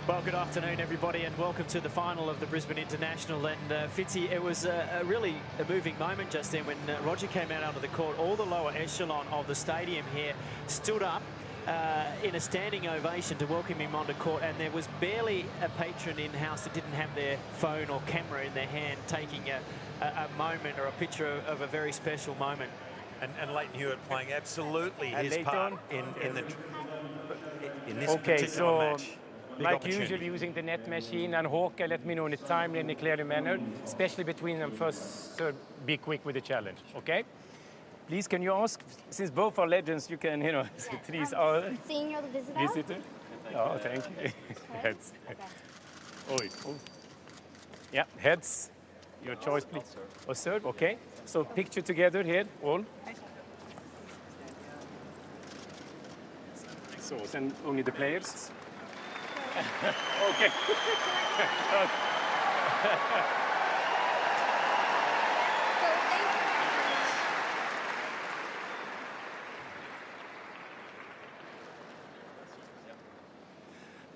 Well, good afternoon, everybody, and welcome to the final of the Brisbane International. And Fitzy, it was a really moving moment just then when Roger came out onto the court. All the lower echelon of the stadium here stood up in a standing ovation to welcome him onto court, and there was barely a patron in-house that didn't have their phone or camera in their hand taking a moment or a picture of a very special moment. And Lleyton Hewitt playing absolutely his part in this particular match. Like usual, using the net machine, and Håke let me know in a timely and a clear manner, especially between them first, so be quick with the challenge, okay? Please, can you ask, since both are legends, you can, please. Seeing you're the visitor? Oh, thank you. Heads. Okay. Oh. Yeah, heads. Your choice, please. Or serve, okay. So picture together here, all. So, and only the players. Okay.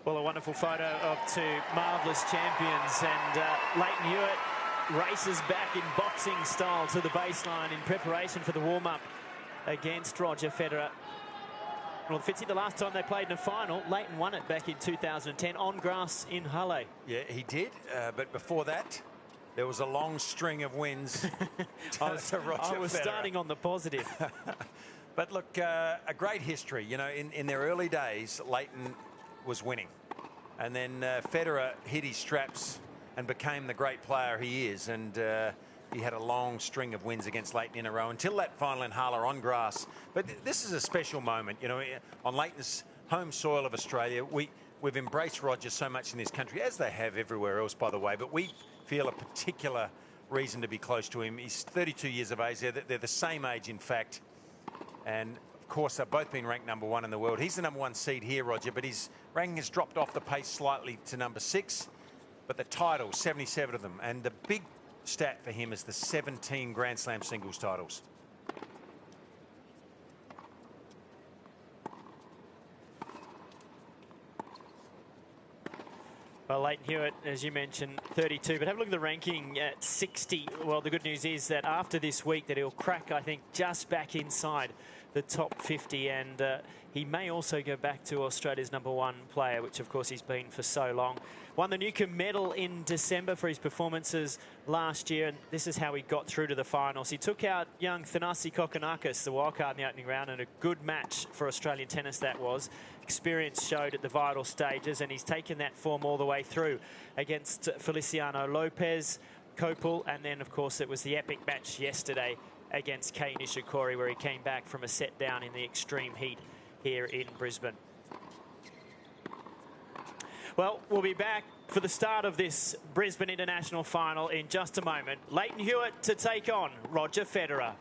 Well, a wonderful photo of two marvellous champions, and Lleyton Hewitt races back in boxing style to the baseline in preparation for the warm-up against Roger Federer. Well, Fitzy, the last time they played in a final, Lleyton won it back in 2010 on grass in Halle. Yeah, he did, but before that, there was a long string of wins to Roger Federer. Starting on the positive. But look, a great history. You know, in their early days, Lleyton was winning. And then Federer hit his straps and became the great player he is. And he had a long string of wins against Lleyton in a row until that final in Halle on grass. But this is a special moment, you know, on Lleyton's home soil of Australia. We've embraced Roger so much in this country, as they have everywhere else, by the way. But we feel a particular reason to be close to him. He's 32 years of age. They're the same age, in fact. And of course, they've both been ranked #1 in the world. He's the #1 seed here, Roger, but his ranking has dropped off the pace slightly to #6. But the titles, 77 of them. And the big stat for him is the 17 Grand Slam singles titles. Well, Lleyton Hewitt, as you mentioned, 32, but have a look at the ranking at 60. Well, the good news is that after this week that he'll crack, I think, just back inside the top 50, and he may also go back to Australia's #1 player, which of course he's been for so long. Won the Newcombe medal in December for his performances last year, and this is how he got through to the finals. He took out young Thanasi Kokkinakis, the wildcard in the opening round, and a good match for Australian tennis that was. Experience showed at the vital stages, and he's taken that form all the way through against Feliciano Lopez, Kopel, and then of course it was the epic match yesterday against Kei Nishikori, where he came back from a set down in the extreme heat here in Brisbane. Well, we'll be back for the start of this Brisbane International final in just a moment. Lleyton Hewitt to take on Roger Federer.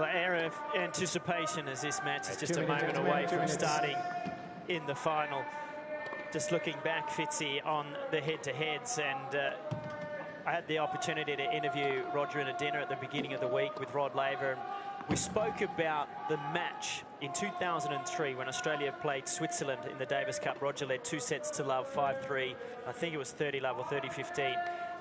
Well, the air of anticipation as this match is just a moment away from starting in the final. Just looking back, Fitzy, on the head-to-heads, and I had the opportunity to interview Roger at a dinner at the beginning of the week with Rod Laver. We spoke about the match in 2003 when Australia played Switzerland in the Davis Cup. Roger led 2-0 5-3. I think it was 30-love or 30-15,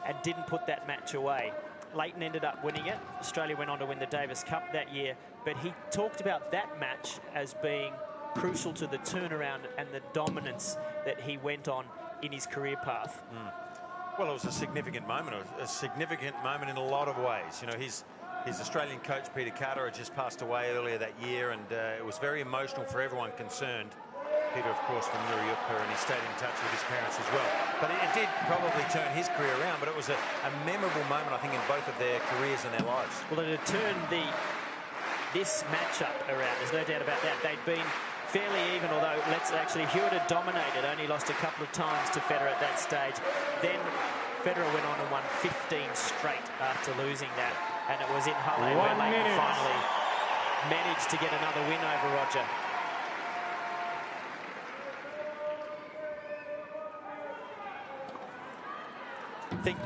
and didn't put that match away. Lleyton ended up winning it. Australia went on to win the Davis Cup that year, but he talked about that match as being crucial to the turnaround and the dominance that he went on in his career path. Well, it was a significant moment in a lot of ways. You know, his Australian coach, Peter Carter, had just passed away earlier that year, and it was very emotional for everyone concerned. Peter, of course, from Muriupa, and he stayed in touch with his parents as well. But it did probably turn his career around, but it was a memorable moment, I think, in both of their careers and their lives. Well, it had turned this matchup around, there's no doubt about that. They'd been fairly even, although Hewitt had dominated, only lost a couple of times to Federer at that stage. Then Federer went on and won 15 straight after losing that. And it was in Halle where Lleyton finally managed to get another win over Roger. I think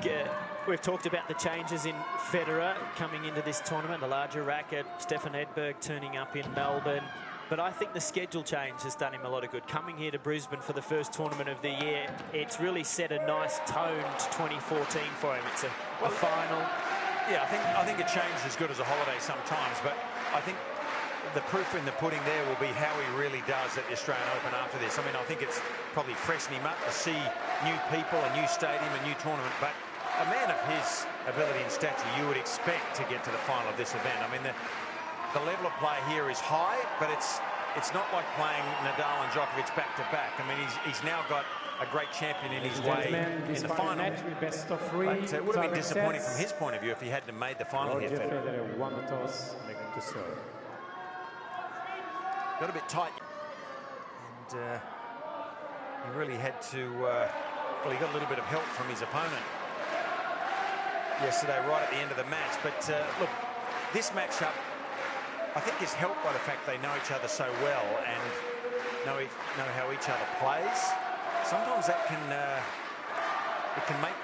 we've talked about the changes in Federer coming into this tournament, the larger racket, Stefan Edberg turning up in Melbourne. But I think the schedule change has done him a lot of good. Coming here to Brisbane for the first tournament of the year, it's really set a nice tone to 2014 for him. It's a final. Yeah, I think a change is as good as a holiday sometimes, but I think the proof in the pudding there will be how he really does at the Australian Open after this. I mean, I think it's probably freshening him up to see new people, a new stadium, a new tournament, but a man of his ability and stature, you would expect to get to the final of this event. I mean, the level of play here is high, but it's not like playing Nadal and Djokovic back-to-back. I mean, he's now got a great champion in his way in the final. Best of three, but it would have been disappointing from his point of view if he hadn't made the final here. Federer won the toss, making to serve. Got a bit tight, and he really had to. Well, he got a little bit of help from his opponent yesterday, right at the end of the match. But look, this matchup, I think, is helped by the fact they know each other so well and know how each other plays. Sometimes that can make,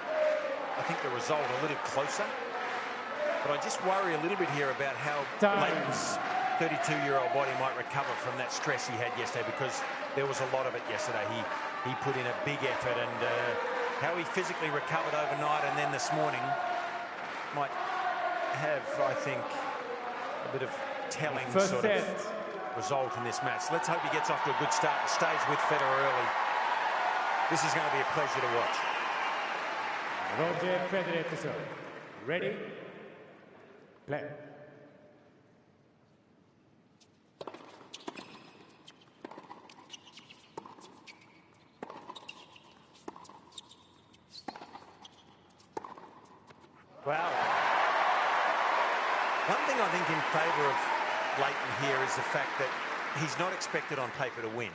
I think, the result a little closer. But I just worry a little bit here about how Lleyton's 32-year-old body might recover from that stress he had yesterday, because there was a lot of it yesterday. He put in a big effort, and how he physically recovered overnight and then this morning might have, I think, a bit of telling sort of result in this match. Let's hope he gets off to a good start and stays with Federer early. This is going to be a pleasure to watch. Roger Federer to serve. Ready? Play. Wow. One thing I think in favour of Lleyton here is the fact that he's not expected on paper to win,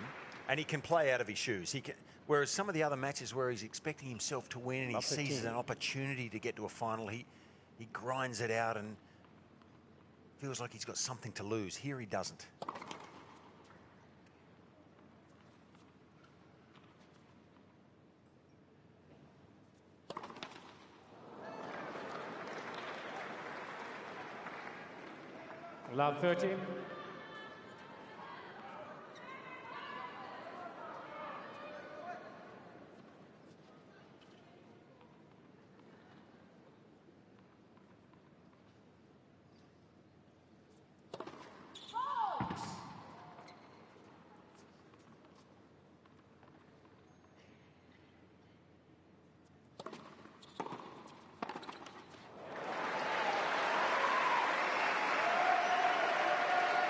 and he can play out of his shoes. He can, whereas some of the other matches where he's expecting himself to win and he sees an opportunity to get to a final, he grinds it out and feels like he's got something to lose. Here he doesn't. Love 30.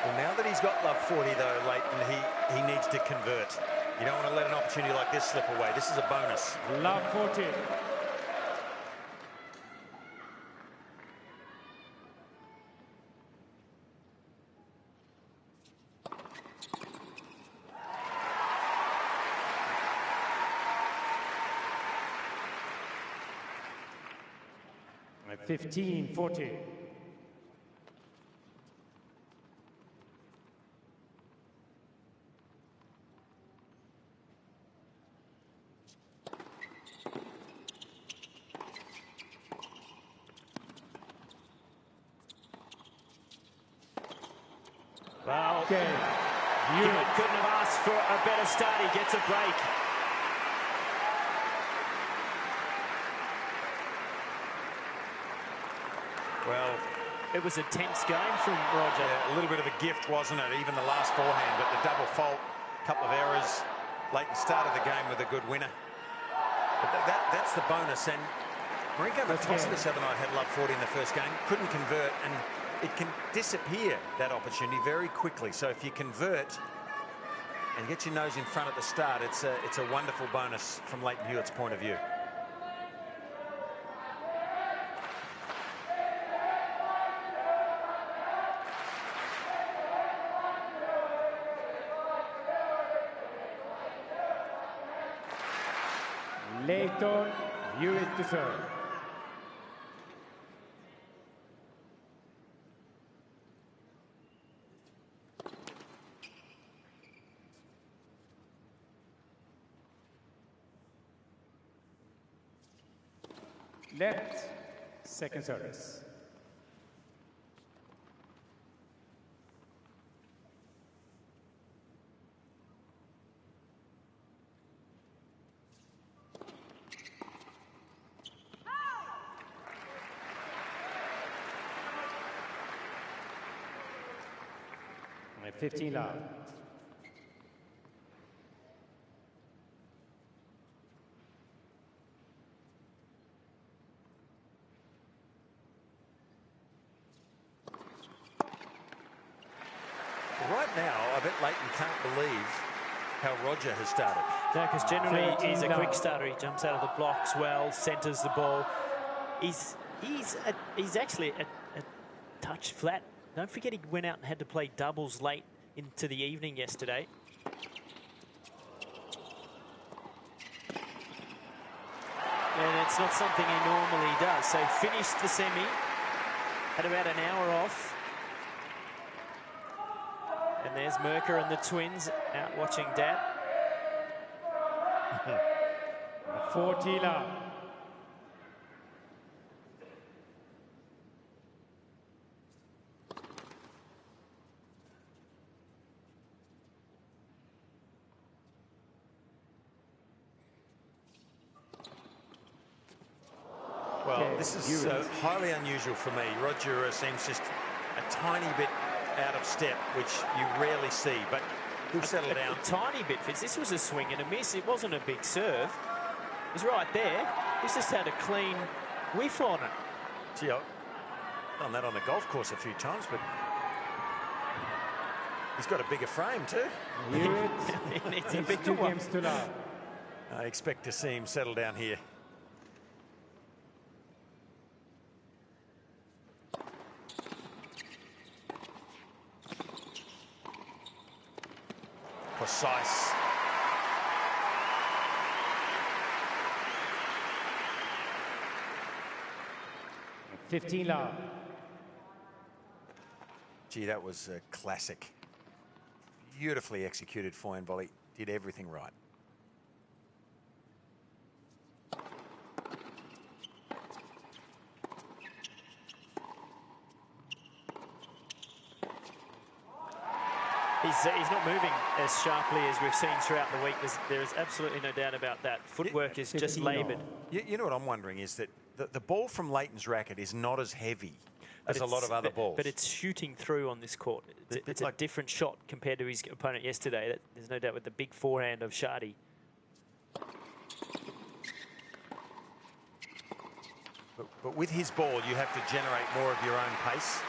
Well, now that he's got love 40, though, Lleyton, he needs to convert. You don't want to let an opportunity like this slip away. This is a bonus. Love 40. At 15-40. Okay. Hewitt couldn't have asked for a better start. He gets a break. Well, it was a tense game from Roger. Yeah, a little bit of a gift, wasn't it? Even the last forehand, but the double fault, couple of errors. Lleyton started the game with a good winner. But that's the bonus. And Marinko Matosvich the other night had love 40 in the first game, couldn't convert, and it can disappear, that opportunity, very quickly. So if you convert and get your nose in front at the start, it's a wonderful bonus from Lleyton Hewitt's point of view. Lleyton Hewitt to serve. Left, second service. At 15 love. Right now, I bet Lleyton can't believe how Roger has started. Yeah, because generally he's a quick starter. He jumps out of the blocks well, centres the ball. He's actually a touch flat. Don't forget he went out and had to play doubles late into the evening yesterday. And it's not something he normally does. So he finished the semi, had about an hour off. And there's Merker and the twins out watching Dad. 40 love. Well, this is highly unusual for me. Roger seems just a tiny bit out of step, which you rarely see, but he'll settle down. A tiny bit, Fitz. This was a swing and a miss. It wasn't a big serve. He's right there. He's just had a clean whiff on it. Gee, I've done that on the golf course a few times, but he's got a bigger frame too. It's a bigger one. I expect to see him settle down here. Precise. At 15 love. Gee, that was a classic. Beautifully executed forehand volley. Did everything right. He's not moving as sharply as we've seen throughout the week. There is absolutely no doubt about that. Footwork is just laboured. You know what I'm wondering is that the ball from Lleyton's racket is not as heavy as a lot of other balls. But it's shooting through on this court. It's a different shot compared to his opponent yesterday. There's no doubt with the big forehand of Shardy. But with his ball, you have to generate more of your own pace.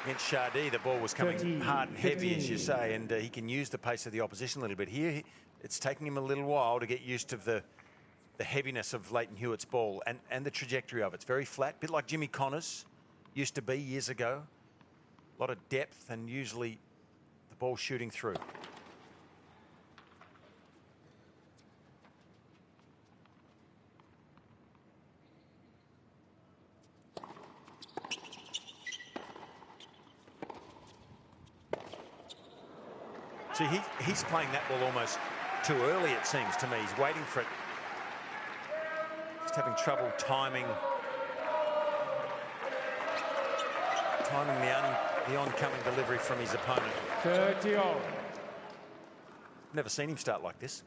Against Shardy, the ball was coming hard and heavy, as you say, and he can use the pace of the opposition a little bit. Here, it's taking him a little while to get used to the heaviness of Lleyton Hewitt's ball and the trajectory of it. It's very flat, a bit like Jimmy Connors used to be years ago. A lot of depth and usually the ball shooting through. See, he's playing that ball almost too early, it seems to me. He's waiting for it. Just having trouble timing the the oncoming delivery from his opponent. 30 all. Never seen him start like this.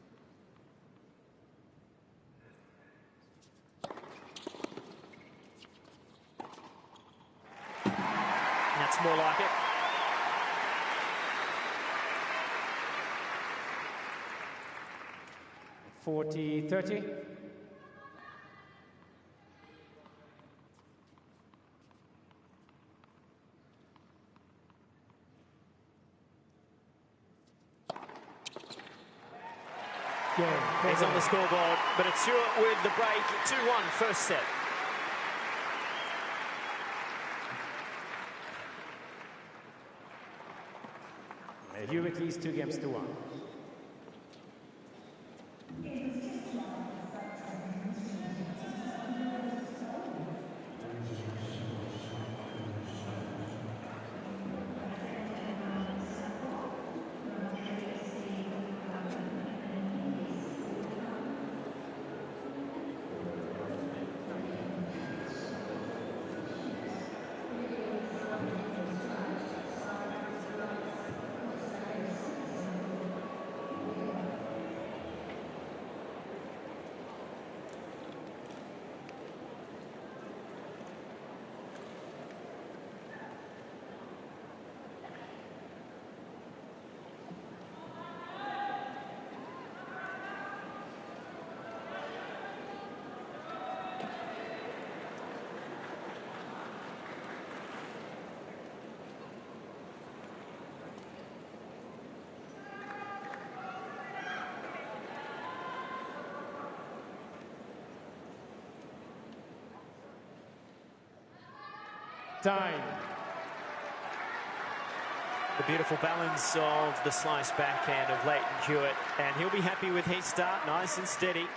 That's more like it. Forty, 30. He's on the scoreboard, but it's Hewitt with the break. 2-1 first set. Hewitt leads 2-1. Time. The beautiful balance of the slice backhand of Lleyton Hewitt, and he'll be happy with his start, nice and steady.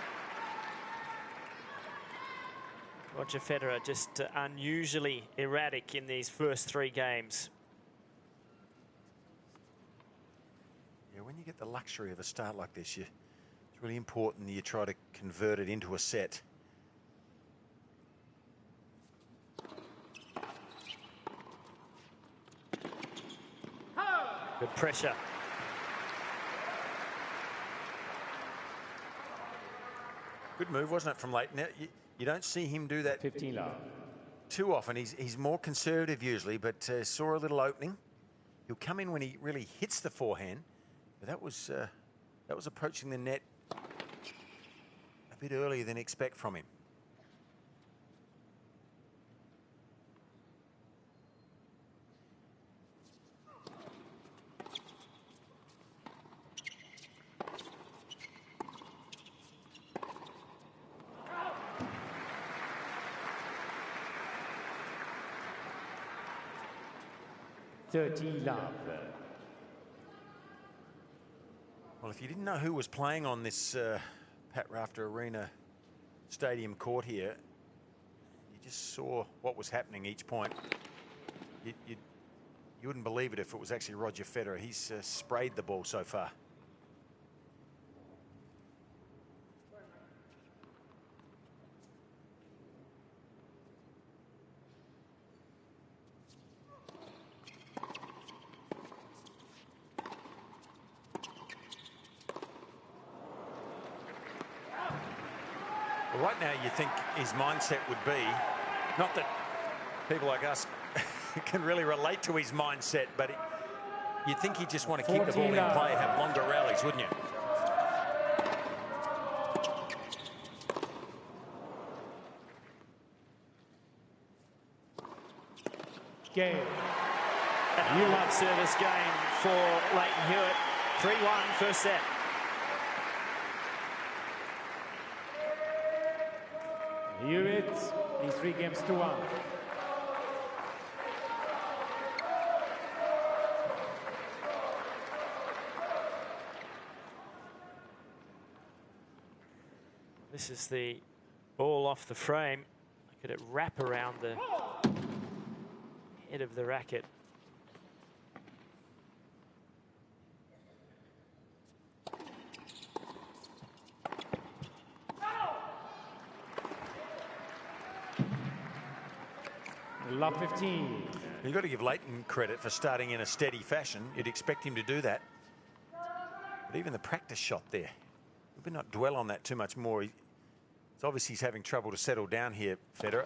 Roger Federer just unusually erratic in these first 3 games. Yeah, when you get the luxury of a start like this, it's really important that you try to convert it into a set. Good pressure. Good move, wasn't it, from Lleyton? Now, you don't see him do that 15 love. Too often. He's more conservative usually, but saw a little opening. He'll come in when he really hits the forehand. But that was approaching the net a bit earlier than expect from him. Well, if you didn't know who was playing on this Pat Rafter Arena stadium court here, you just saw what was happening each point. You wouldn't believe it if it was actually Roger Federer. He's sprayed the ball so far. Right now, you think his mindset would be, not that people like us can really relate to his mindset, but you'd think he'd just want to keep the ball in play, have longer rallies, wouldn't you? Game. A new love service game for Lleyton Hewitt. 3-1 first set. Hewitt, these 3-1. This is the ball off the frame. Look at it wrap around the head of the racket. Love 15. You've got to give Lleyton credit for starting in a steady fashion. You'd expect him to do that. But even the practice shot there, we better not dwell on that too much more. It's obvious he's having trouble to settle down here, Federer.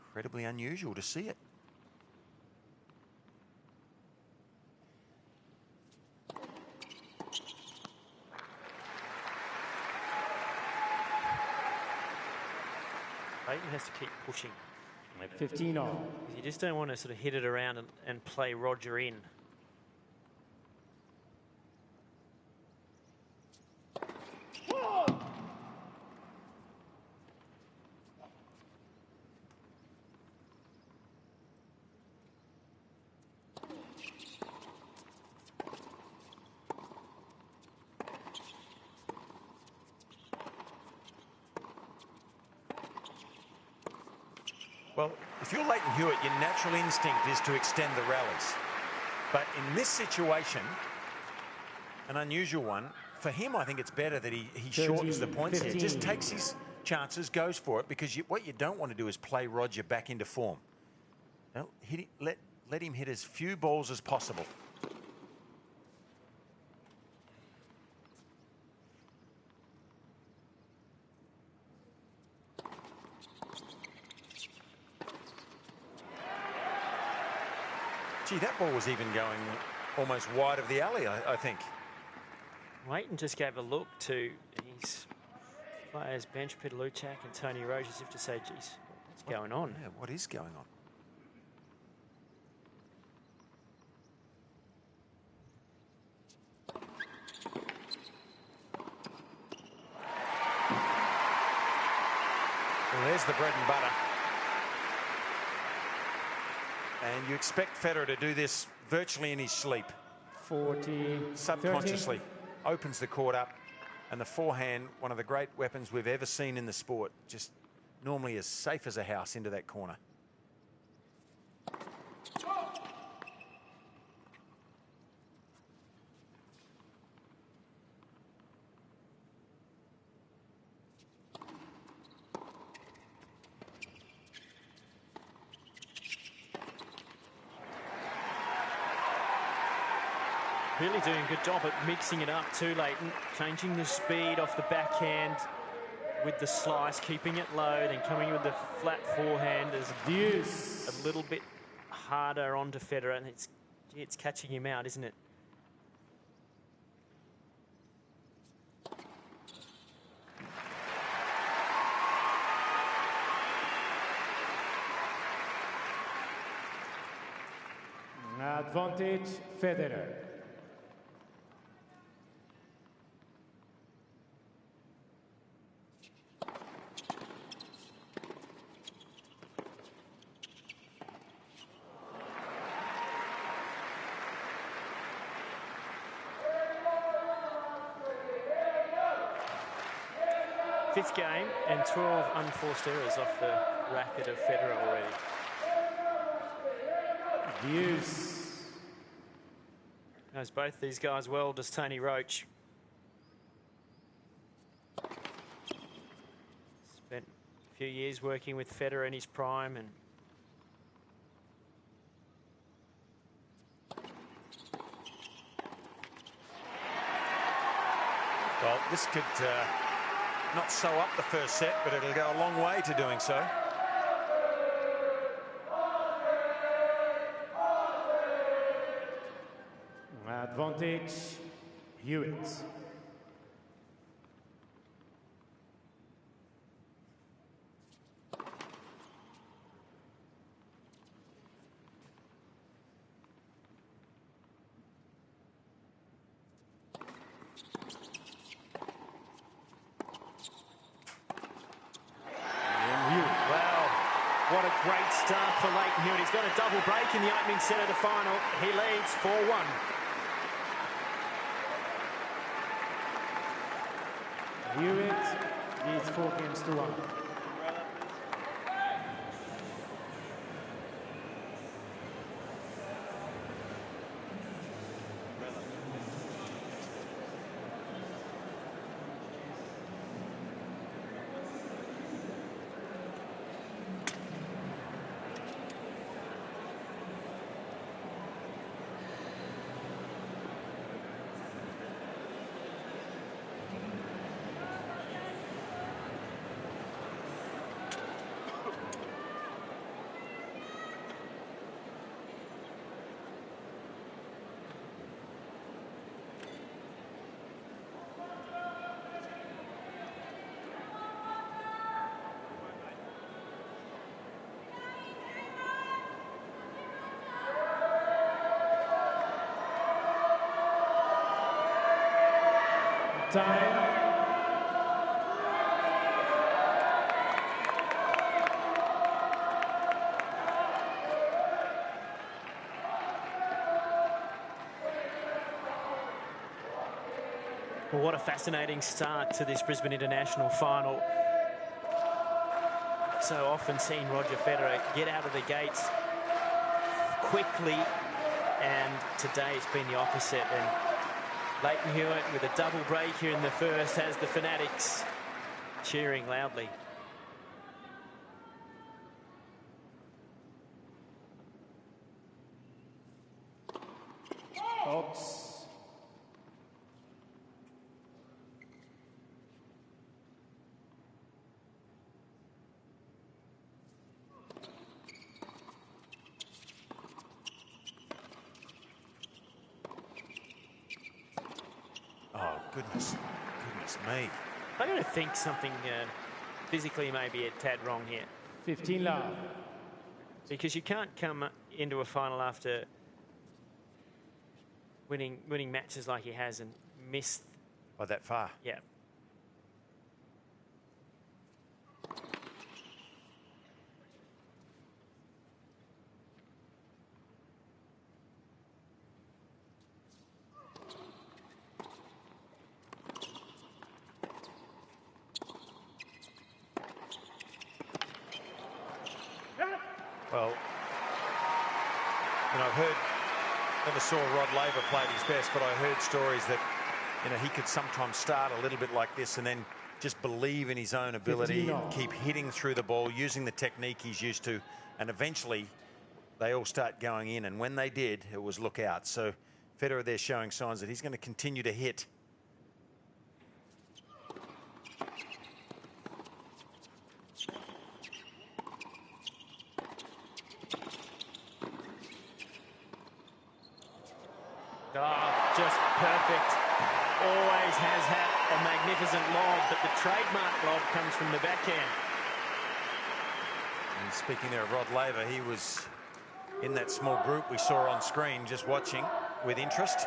Incredibly unusual to see it. Lleyton has to keep pushing. 15 all. You just don't want to sort of hit it around and play Roger in. Well, if you're Lleyton Hewitt, your natural instinct is to extend the rallies. But in this situation, an unusual one, for him, I think it's better that he shortens the points 15. here. Just takes his chances, goes for it, because what you don't want to do is play Roger back into form. No, let him hit as few balls as possible. Gee, that ball was even going almost wide of the alley, I think. Lleyton just gave a look to his players, bench, Peter Luchak and Tony Roche, as if to say, geez, what's going on? Yeah, what is going on? Well, there's the bread and butter. And you expect Federer to do this virtually in his sleep. 40. Subconsciously 30. Opens the court up. And the forehand, one of the great weapons we've ever seen in the sport, just normally as safe as a house into that corner. Really doing a good job at mixing it up too, Lleyton. Changing the speed off the backhand with the slice, keeping it low, then coming with the flat forehand as a little bit harder onto Federer, and it's catching him out, isn't it? Advantage, Federer. Fifth game and 12 unforced errors off the racket of Federer already. Deuce. Knows both these guys well, does Tony Roche. Spent a few years working with Federer in his prime, and well, this could not sew up the first set, but it'll go a long way to doing so. Advantage, Hewitt. what a great start for Lleyton Hewitt. He's got a double break in the opening set of the final. He leads 4-1. Hewitt leads 4 games to 1. Time. Well, what a fascinating start to this Brisbane International final. So often seen Roger Federer get out of the gates quickly, and today it's been the opposite. And Lleyton Hewitt with a double break here in the first has the fanatics cheering loudly. Oops. Oh, goodness me. I'm going to think something physically maybe a tad wrong here. 15 love. Because you can't come into a final after winning matches like he has and miss. By that far. Yeah. Well, I've heard, never saw Rod Laver play at his best, but I heard stories that, he could sometimes start a little bit like this and then just believe in his own ability, keep hitting through the ball, using the technique he's used to, and eventually they all start going in. And when they did, it was look out. So Federer there showing signs that he's going to continue to hit. Oh, just perfect. Always has had a magnificent lob, but the trademark lob comes from the backhand. And speaking there of Rod Laver, he was in that small group we saw on screen, just watching with interest.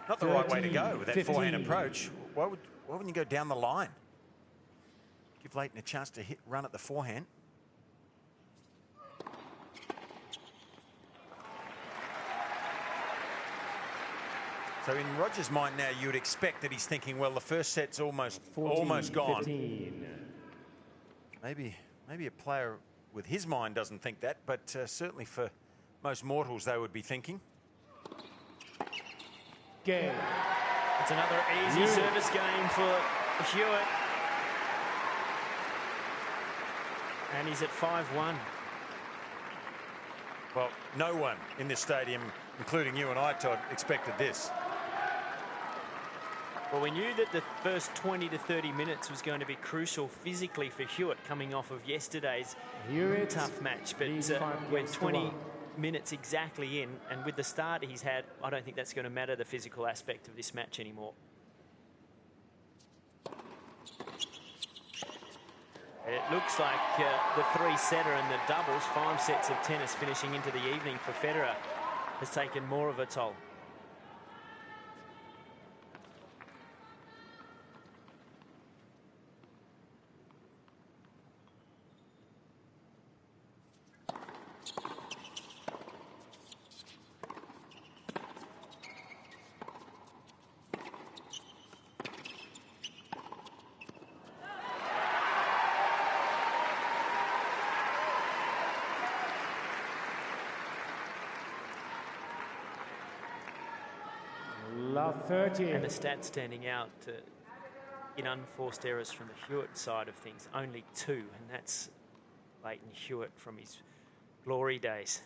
Not the right way to go with that 15. forehand approach. Why wouldn't you go down the line? Give Lleyton a chance to run at the forehand. So in Roger's mind now, you would expect that he's thinking, well, the first set's almost gone. 15. Maybe a player with his mind doesn't think that, but certainly for most mortals, they would be thinking. Game. It's another easy service game for Hewitt. And he's at 5-1. Well, no one in this stadium, including you and I, Todd, expected this. Well, we knew that the first 20 to 30 minutes was going to be crucial physically for Hewitt coming off of yesterday's tough match. But we're 20 minutes exactly in, and with the start he's had, I don't think that's going to matter, the physical aspect of this match anymore. It looks like the three-setter and the doubles, 5 sets of tennis finishing into the evening for Federer, has taken more of a toll. Love 30. And the stats standing out in unforced errors from the Hewitt side of things, only 2, and that's Lleyton Hewitt from his glory days.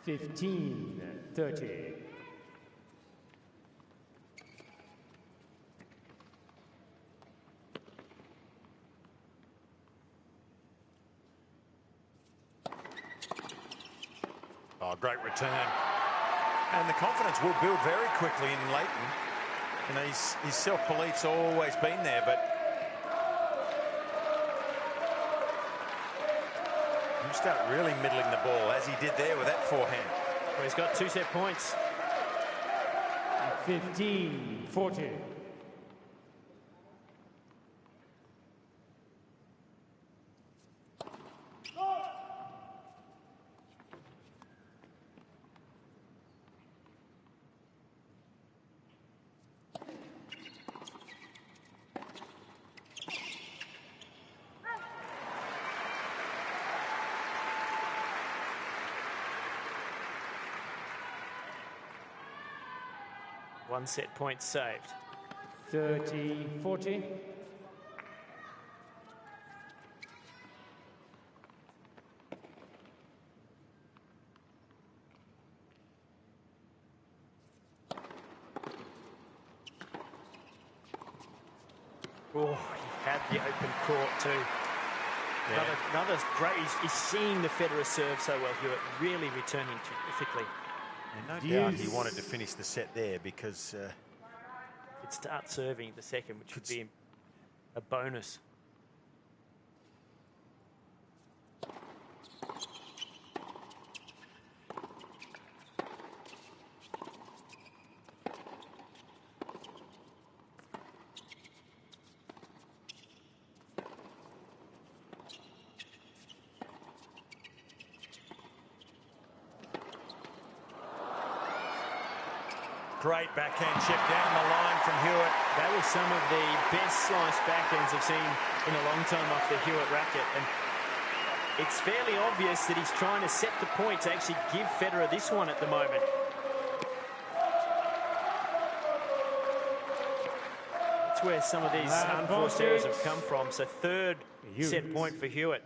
$15, 30. Oh, great return. And the confidence will build very quickly in Lleyton. His self-belief's always been there, but start really middling the ball, as he did there with that forehand. Well, he's got 2 set points. 15-14. One set point saved. 30-14. Oh, he had the open court too. Yeah. Another great, he's seeing the Federer serve so well, Hewitt, really returning terrifically. And no doubt he wanted to finish the set there because... He'd start serving the second, which would be a bonus. Great backhand chip down the line from Hewitt. That was some of the best sliced backhands I've seen in a long time off the Hewitt racket. And it's fairly obvious that he's trying to set the point to actually give Federer this one at the moment. That's where some of these unforced errors have come from. So third set point for Hewitt.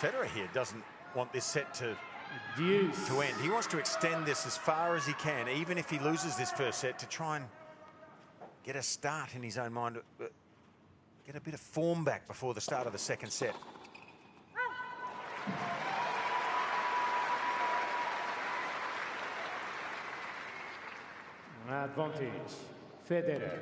Federer here doesn't want this set to end. He wants to extend this as far as he can, even if he loses this first set, to try and get a start in his own mind, get a bit of form back before the start of the second set. Advantage, Federer.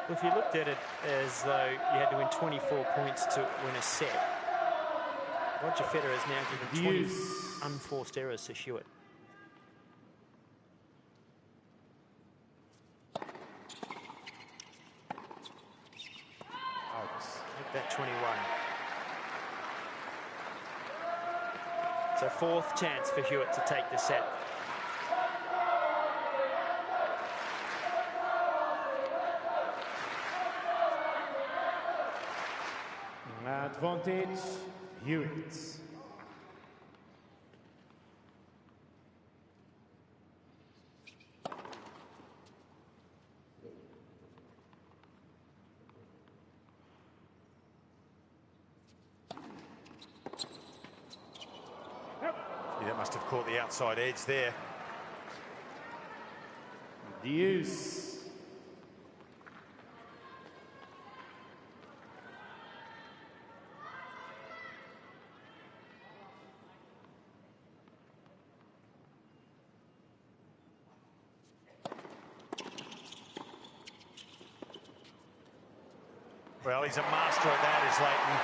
If you looked at it as though you had to win 24 points to win a set, Roger Federer has now given 20 unforced errors to Hewitt. Make that 21. So fourth chance for Hewitt to take the set. Advantage, Hewitt. That must have caught the outside edge there. Deuce. Well, he's a master at that, is Lleyton.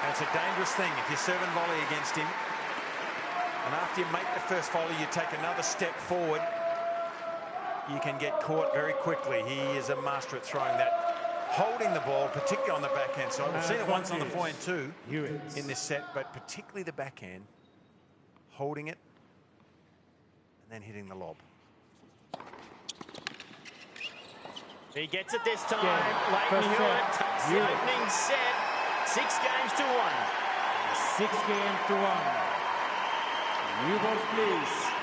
And it's a dangerous thing if you serve and volley against him. And after you make the first volley, you take another step forward, you can get caught very quickly. He is a master at throwing that, holding the ball, particularly on the backhand side. We've seen it once on the forehand too in this set, but particularly the backhand, holding it and then hitting the lob. He gets it this time. Game. Lleyton First Hewitt set. takes the opening set. 6 games to 1. 6 games to 1. New balls, please.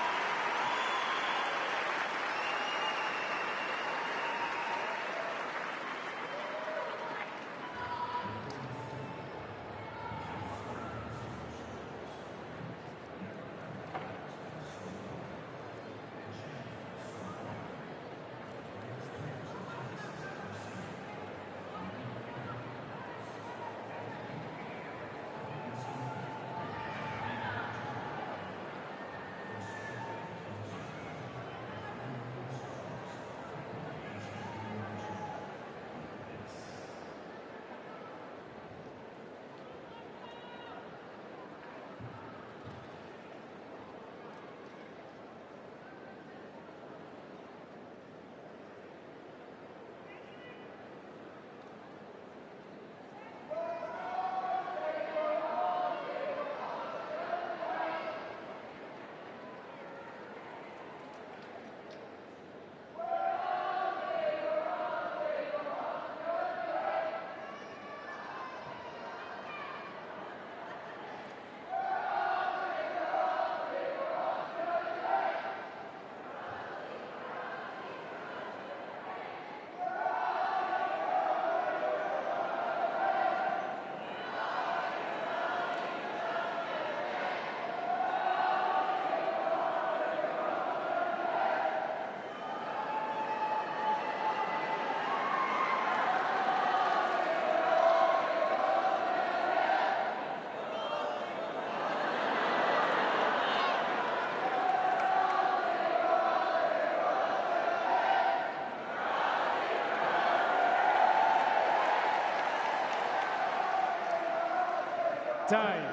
Time.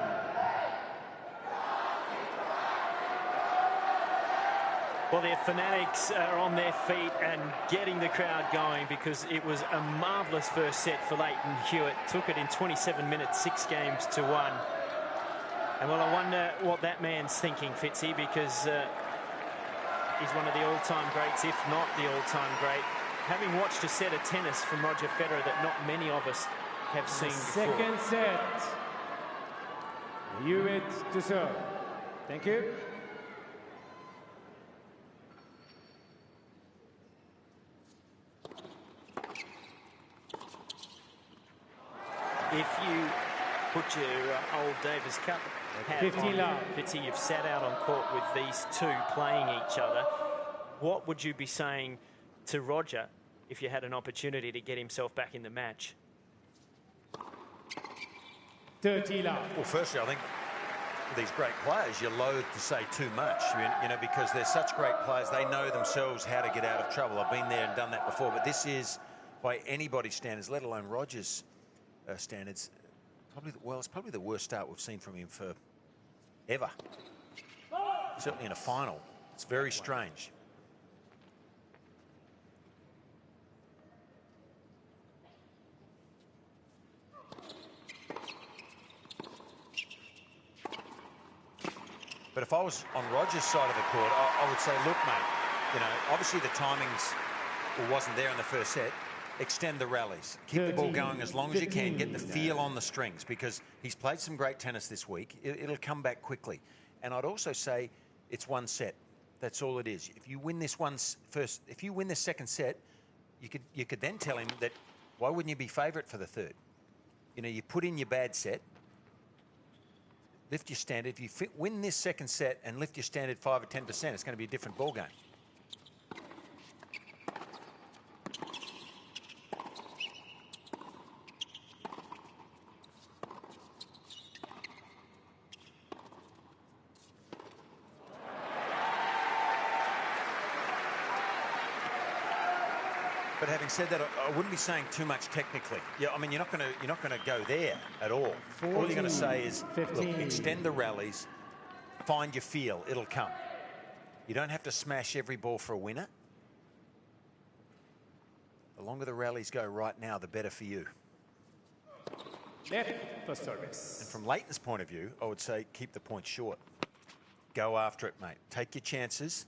Well, their fanatics are on their feet and getting the crowd going because it was a marvellous first set for Lleyton Hewitt. Took it in 27 minutes, 6 games to 1. And well, I wonder what that man's thinking, Fitzy, because he's one of the all-time greats, if not the all-time great. Having watched a set of tennis from Roger Federer that not many of us have seen before. Second set. Hewitt to serve. Thank you. If you put your old Davis Cup hat 15 on, love. Fitzy, you've sat out on court with these two playing each other. What would you be saying to Roger if you had an opportunity to get himself back in the match? 30 love. Well, firstly, I think these great players, you're loath to say too much, you know, because they're such great players. They know themselves how to get out of trouble. I've been there and done that before, but this is, by anybody's standards, let alone Roger's standards, it's probably the worst start we've seen from him for ever. Certainly in a final. It's very strange. But if I was on Roger's side of the court, I would say, look, mate, you know, obviously the timings wasn't there in the first set. Extend the rallies. Keep the ball going as long as you can. Get the feel on the strings, because he's played some great tennis this week. It'll come back quickly. And I'd also say it's one set. That's all it is. If you win this if you win this second set, you could then tell him that why wouldn't you be favourite for the third? You know, you put in your bad set, lift your standard. If you win this second set and lift your standard 5 or 10%, it's going to be a different ball game. But having said that, I wouldn't be saying too much technically. Yeah, I mean, you're not going to go there at all. 14, all you're going to say is, 15. look, extend the rallies, find your feel, it'll come. You don't have to smash every ball for a winner. The longer the rallies go right now, the better for you. Net for service. And from Lleyton's point of view, I would say keep the points short. Go after it, mate. Take your chances.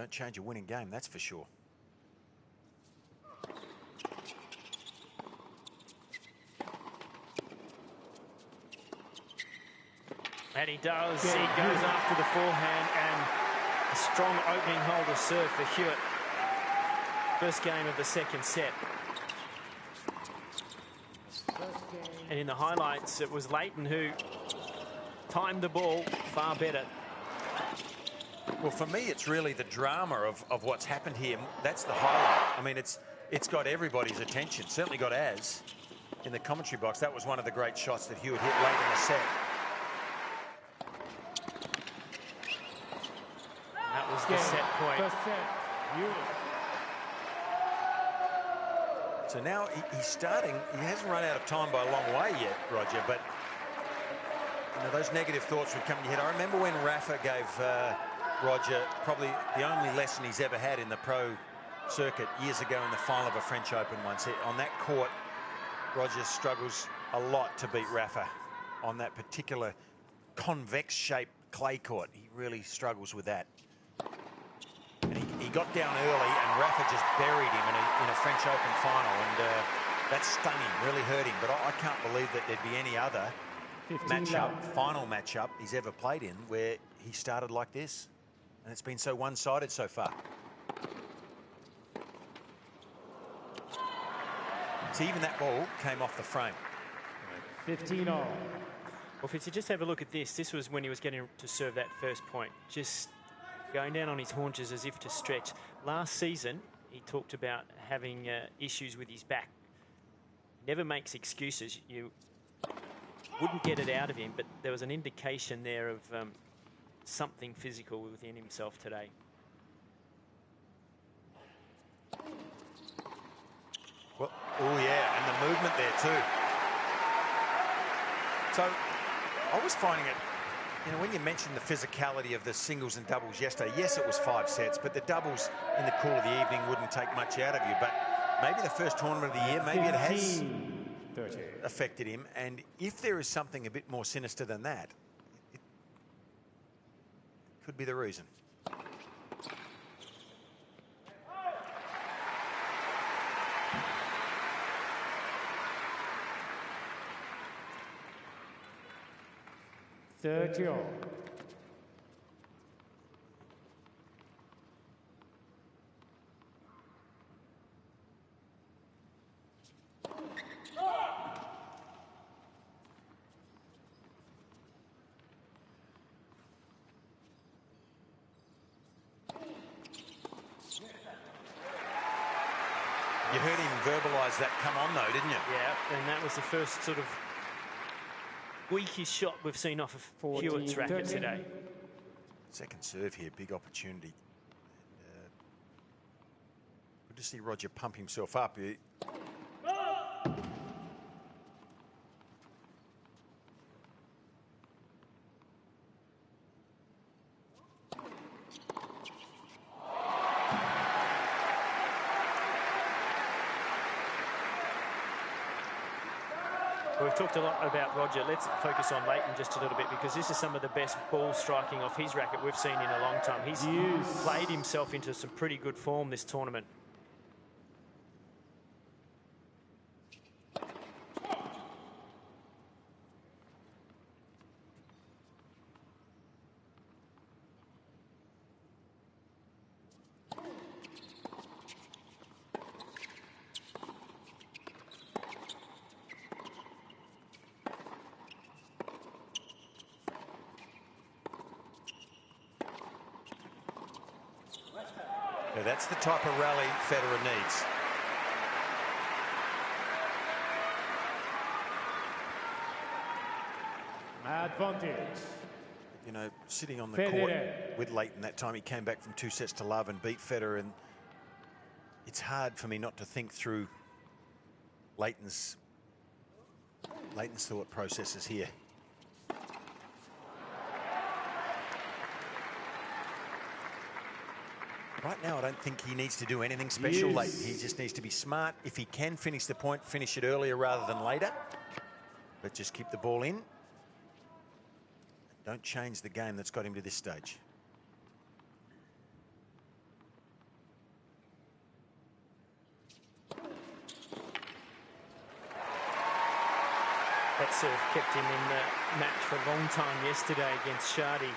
Don't change a winning game, that's for sure. And he does. He goes after the forehand, and a strong opening hole to serve for Hewitt. First game of the second set. And in the highlights, it was Lleyton who timed the ball far better. Well, for me, it's really the drama of what's happened here. That's the highlight. I mean, it's got everybody's attention. Certainly got Az in the commentary box. That was one of the great shots that Hewitt hit late in the set. That was the set point. First set, Hewitt. So now he's starting. He hasn't run out of time by a long way yet, Roger, but you know, those negative thoughts would come in your head. I remember when Rafa gave Roger probably the only lesson he's ever had in the pro circuit years ago in the final of a French Open once. On that court, Roger struggles a lot to beat Rafa on that particular convex-shaped clay court. He really struggles with that. And he got down early, and Rafa just buried him in a French Open final, and that stung him, really hurt him. But I can't believe that there'd be any other final matchup he's ever played in where he started like this. And it's been so one-sided so far. See, even that ball came off the frame. 15-all. Well, Fitzy, just have a look at this. This was when he was getting to serve that first point. Just going down on his haunches as if to stretch. Last season, he talked about having issues with his back. Never makes excuses. You wouldn't get it out of him, but there was an indication there of something physical within himself today. Well, oh yeah, and the movement there too. So I was finding it, you know, when you mentioned the physicality of the singles and doubles yesterday, yes, it was 5 sets, but the doubles in the cool of the evening wouldn't take much out of you. But maybe the first tournament of the year, maybe it has affected him. And if there is something a bit more sinister than that, it could be the reason. Thirty-all. You heard him verbalise that come on though, didn't you? Yeah, and that was the first sort of weakest shot we've seen off of Hewitt's racket today. Second serve here, big opportunity. Good to see Roger pump himself up. We've talked a lot about Roger. Let's focus on Lleyton just a little bit, because this is some of the best ball striking off his racket we've seen in a long time. He's played himself into some pretty good form this tournament. Yeah, that's the type of rally Federer needs. Advantage. You know, sitting on the court with Lleyton that time, he came back from 2 sets to love and beat Federer, and it's hard for me not to think through Lleyton's thought processes here. Right now, I don't think he needs to do anything special, Lleyton. He just needs to be smart. If he can finish the point, finish it earlier rather than later. But just keep the ball in. Don't change the game that's got him to this stage. That serve kept him in the match for a long time yesterday against Shardy.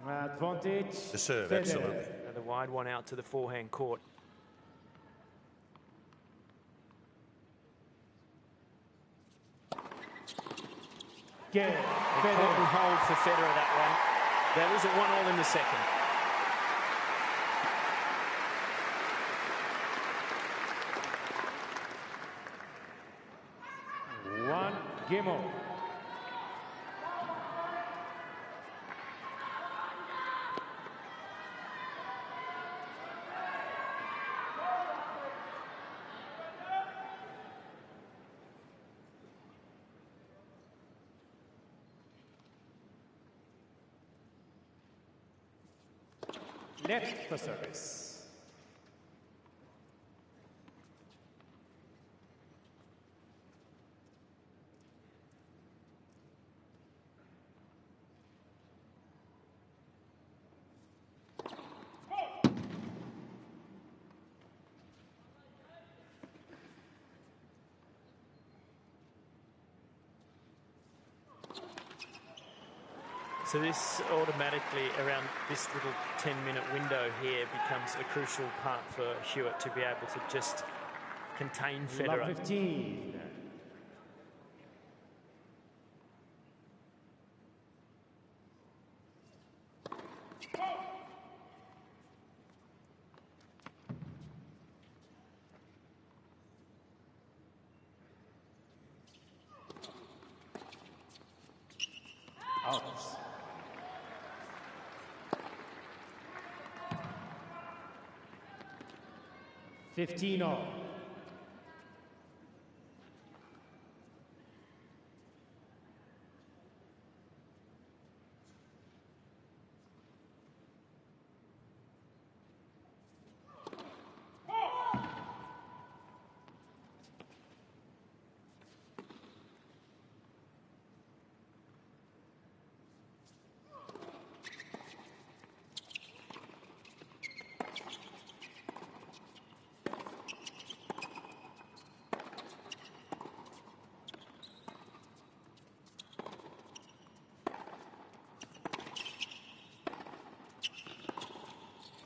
Advantage. The serve, Federer. absolutely. The wide one out to the forehand court. Game. Important hold for Federer, that one. That was a 1-1 in the second. One game on. Left for service. So this automatically, around this little 10-minute window here, becomes a crucial part for Hewitt to be able to just contain Federer. Love 15. Out. 15 all.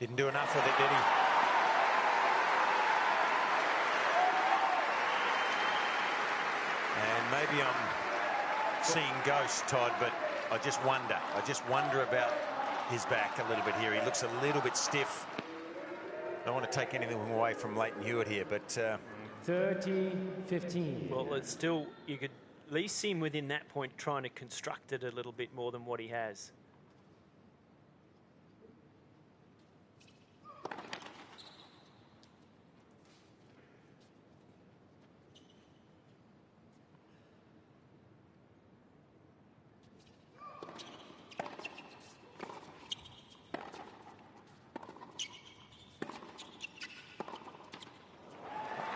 Didn't do enough with it, did he? And maybe I'm seeing ghosts, Todd, but I just wonder about his back a little bit here. He looks a little bit stiff. I don't want to take anything away from Lleyton Hewitt here, but 30-15. Well, it's still, you could at least see him within that point trying to construct it a little bit more than what he has.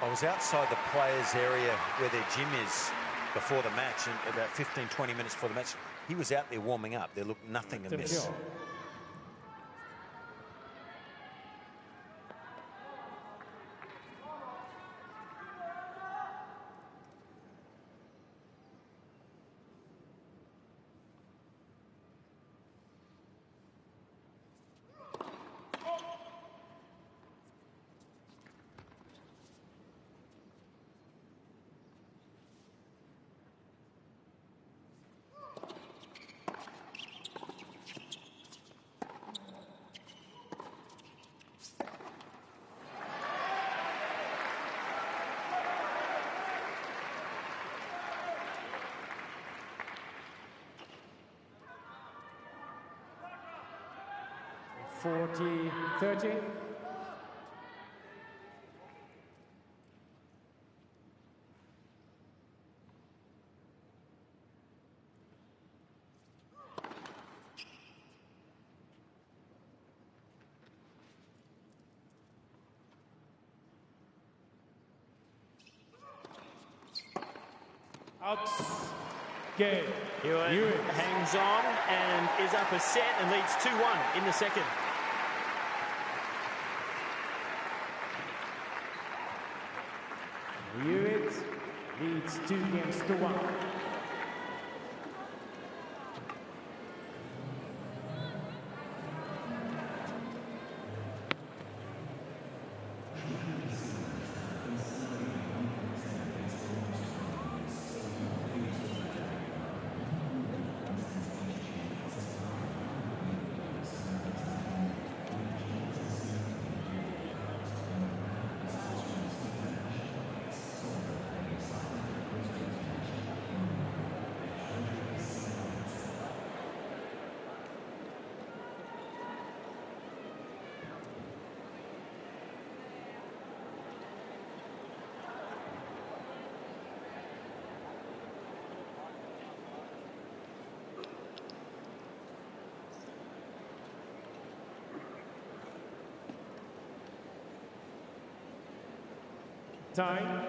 I was outside the players' area where their gym is before the match, and about 15-20 minutes before the match, he was out there warming up. There looked nothing amiss. $40-30. Out. Game. Hewitt hangs on and is up a set and leads 2-1 in the second. Hewitt leads 2-1. Time.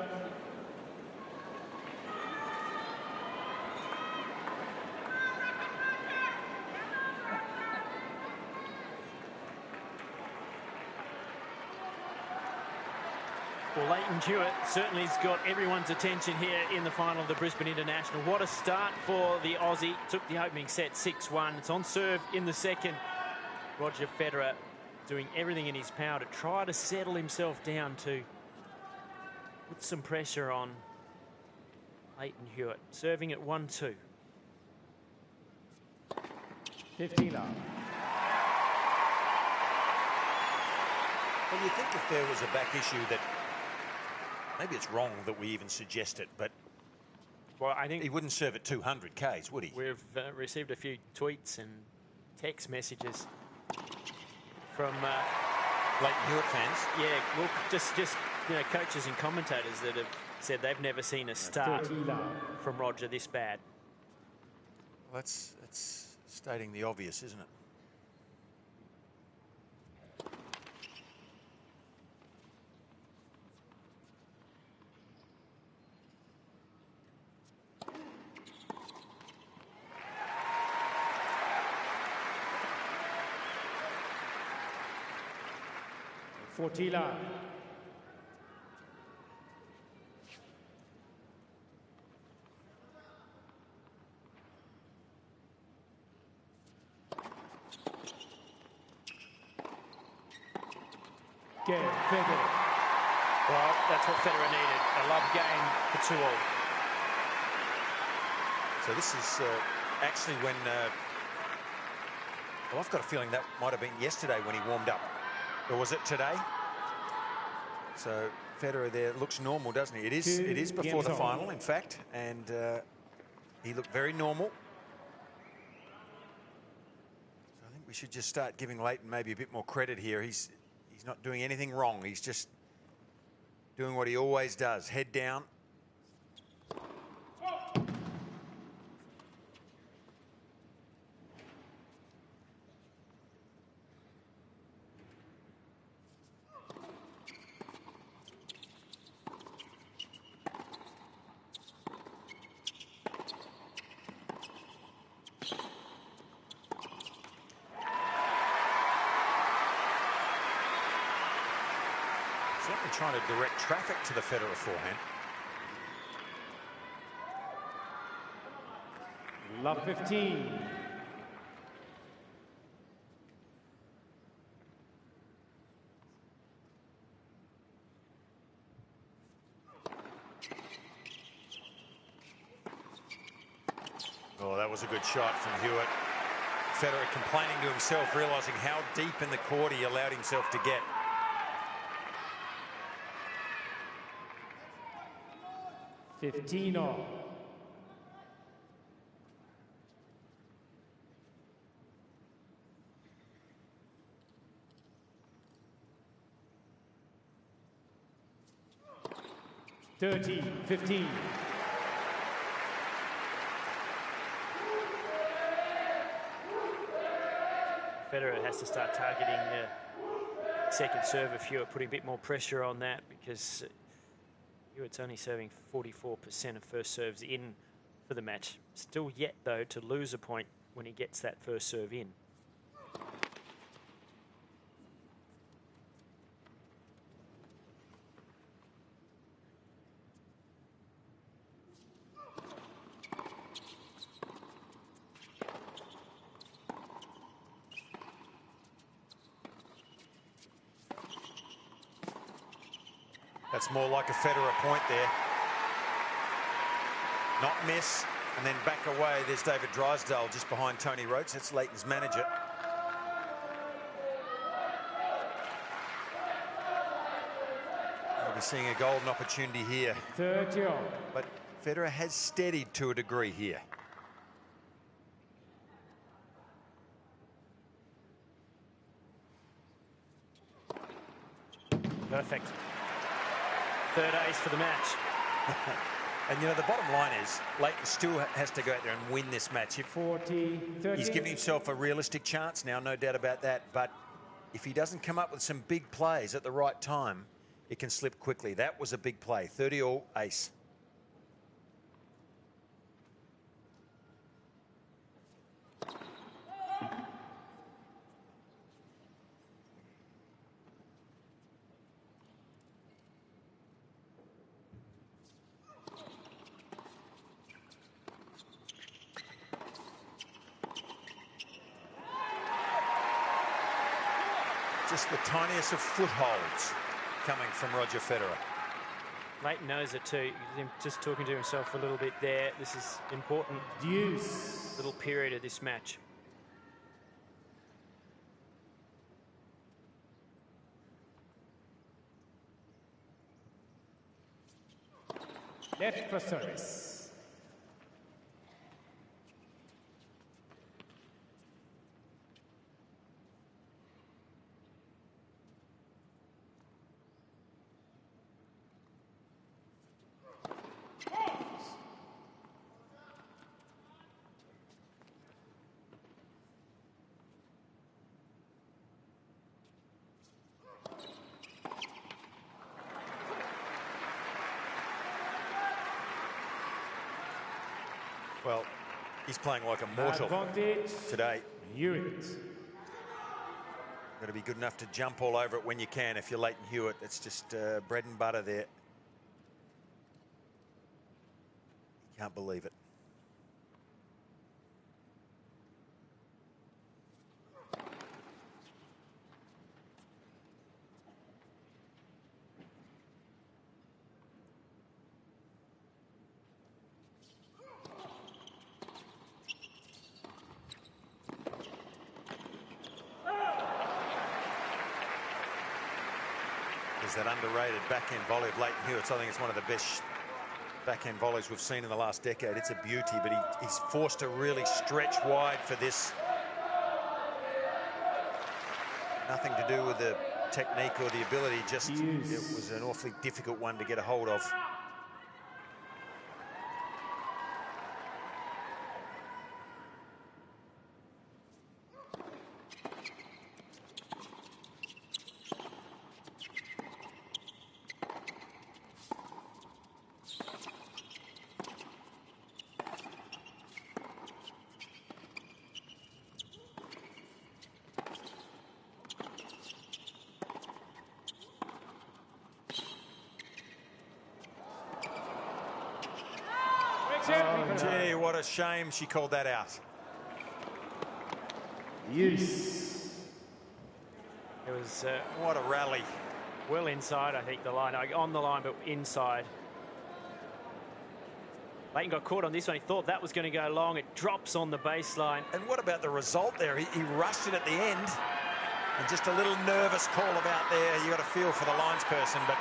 Well, Lleyton Hewitt certainly has got everyone's attention here in the final of the Brisbane International. What a start for the Aussie. Took the opening set 6-1. It's on serve in the second. Roger Federer doing everything in his power to try to settle himself down to put some pressure on Lleyton Hewitt. Serving at 1-2. 15 up. Well, you think if there was a back issue that maybe it's wrong that we even suggest it, but well, I think he wouldn't serve at 200 Ks, would he? We've received a few tweets and text messages from Lleyton Hewitt fans. Yeah, well, just you know, coaches and commentators that have said they've never seen a start from Roger this bad. Well, that's stating the obvious, isn't it? Fortila. Federer. Well, that's what Federer needed. A love game for 2-all. So this is actually when... well, I've got a feeling that might have been yesterday when he warmed up. Or was it today? So Federer there looks normal, doesn't he? It is before the final, in fact, and he looked very normal. So I think we should just start giving Lleyton maybe a bit more credit here. He's not doing anything wrong. He's just doing what he always does. Head down. Certainly trying to direct traffic to the Federer forehand. Love 15. Oh, that was a good shot from Hewitt. Federer complaining to himself, realising how deep in the court he allowed himself to get. All. Federer has to start targeting the second serve of Hewitt, putting a bit more pressure on that, because Hewitt's only serving 44% of first serves in for the match. Still yet, though, to lose a point when he gets that first serve in. That's more like a Federer point there. Not miss, and then back away. There's David Drysdale just behind Tony Roach. That's Lleyton's manager. We'll be seeing a golden opportunity here. 30 all. But Federer has steadied to a degree here. Perfect. Third ace for the match. And, you know, the bottom line is Lleyton still has to go out there and win this match. 40, 30. He's giving himself a realistic chance now, no doubt about that. But if he doesn't come up with some big plays at the right time, it can slip quickly. That was a big play. 30 all, ace. Just the tiniest of footholds coming from Roger Federer. Lleyton knows it too. He's just talking to himself a little bit there. This is important. Deuce. Little period of this match. Left for service. Well, he's playing like a mortal Advantage. today. Hewitt. Got to be good enough to jump all over it when you can. If you're Lleyton Hewitt, it's just bread and butter there. Can't believe it. That underrated backhand volley of Lleyton Hewitt. I think it's one of the best backhand volleys we've seen in the last decade. It's a beauty, but he's forced to really stretch wide for this. Nothing to do with the technique or the ability, just it was an awfully difficult one to get a hold of. Oh, gee, what a shame she called that out. Use. It was what a rally. Well inside, I think, the line. On the line, but inside. Lleyton got caught on this one. He thought that was going to go long. It drops on the baseline. And what about the result there? He rushed it at the end. And just a little nervous call about there. You got a feel for the linesperson, but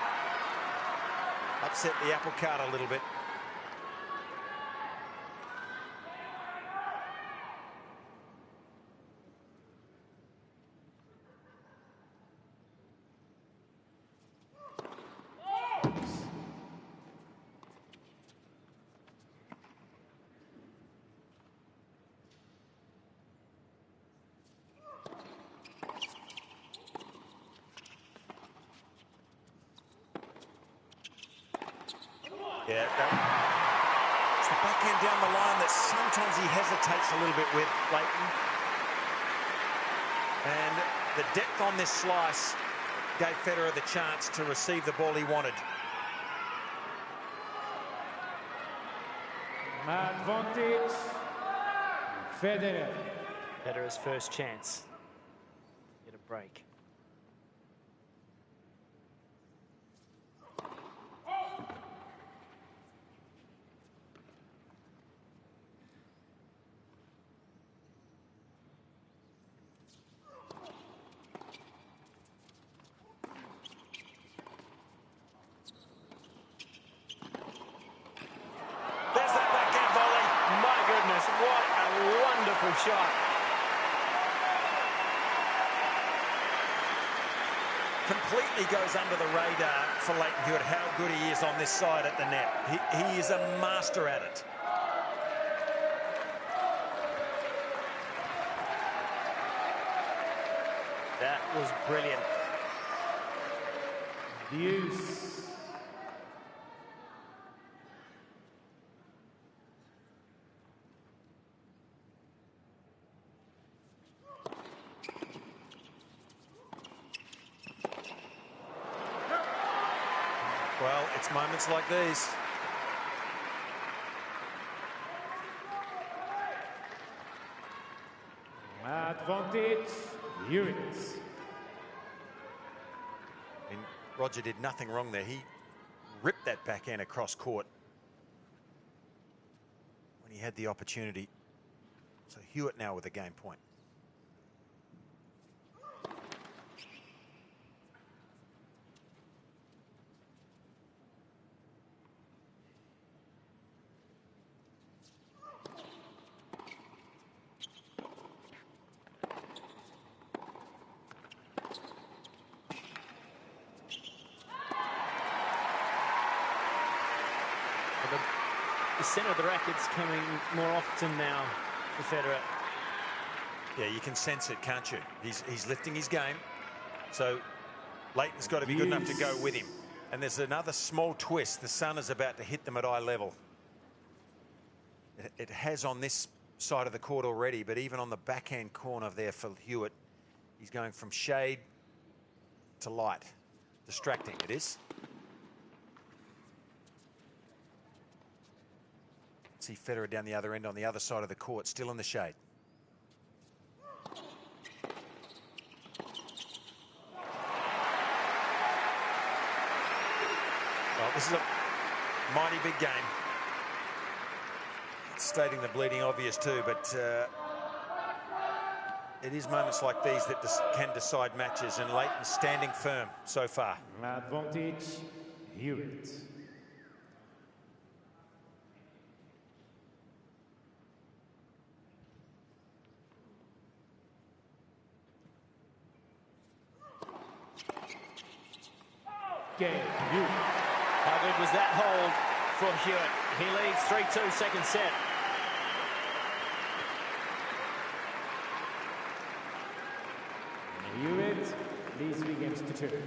upset the apple cart a little bit. Yeah, it's the backhand down the line that sometimes he hesitates a little bit with, Lleyton. And the depth on this slice gave Federer the chance to receive the ball he wanted. Advantage. Federer. Federer's first chance. Get a break. shot. Completely goes under the radar for Lleyton Hewitt how good he is on this side at the net. He is a master at it. That was brilliant. Deuce. Well, it's moments like these. Advantage, Hewitt. I mean, Roger did nothing wrong there. He ripped that backhand across court when he had the opportunity. So Hewitt now with a game point. The centre of the racket's coming more often now for Federer. Yeah, you can sense it, can't you? He's lifting his game. So Lleyton's got to be good enough to go with him. And there's another small twist. The sun is about to hit them at eye level. It has on this side of the court already, but even on the backhand corner there for Hewitt, he's going from shade to light. Distracting, it is. See Federer down the other end on the other side of the court, still in the shade. Well, this is a mighty big game. It's stating the bleeding obvious too, but it is moments like these that can decide matches, and Lleyton's standing firm so far. Advantage, Hewitt. Game, Hewitt. How good was that hold for Hewitt? He leads 3-2 second set. Hewitt leads 3 games to 2.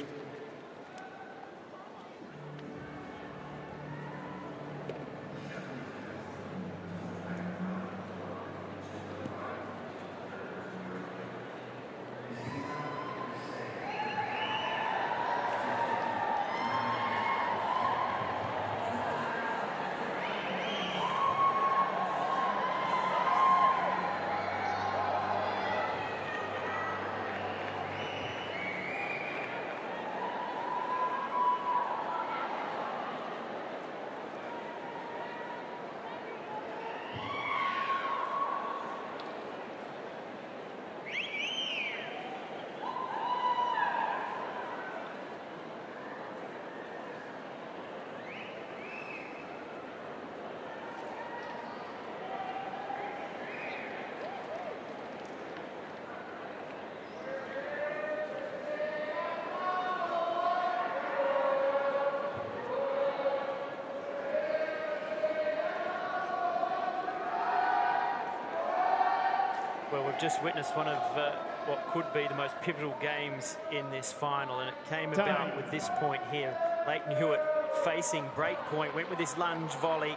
Well, we've just witnessed one of what could be the most pivotal games in this final, and it came about with this point here. Lleyton Hewitt facing break point, went with this lunge volley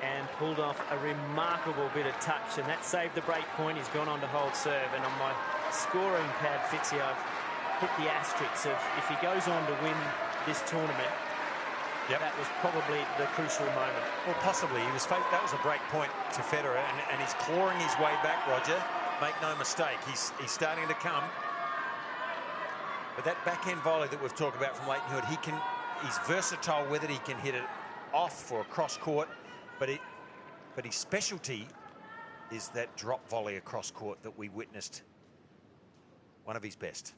and pulled off a remarkable bit of touch, and that saved the break point. He's gone on to hold serve, and on my scoring pad, Fitzy, I've put the asterisks of if he goes on to win this tournament, that was probably the crucial moment. Well, possibly. That was a break point to Federer, and he's clawing his way back, Roger. Make no mistake, he's starting to come. But that backhand volley that we've talked about from Lleyton Hewitt, he's versatile with it. He can hit it off for a cross court, but his specialty is that drop volley across court that we witnessed. One of his best.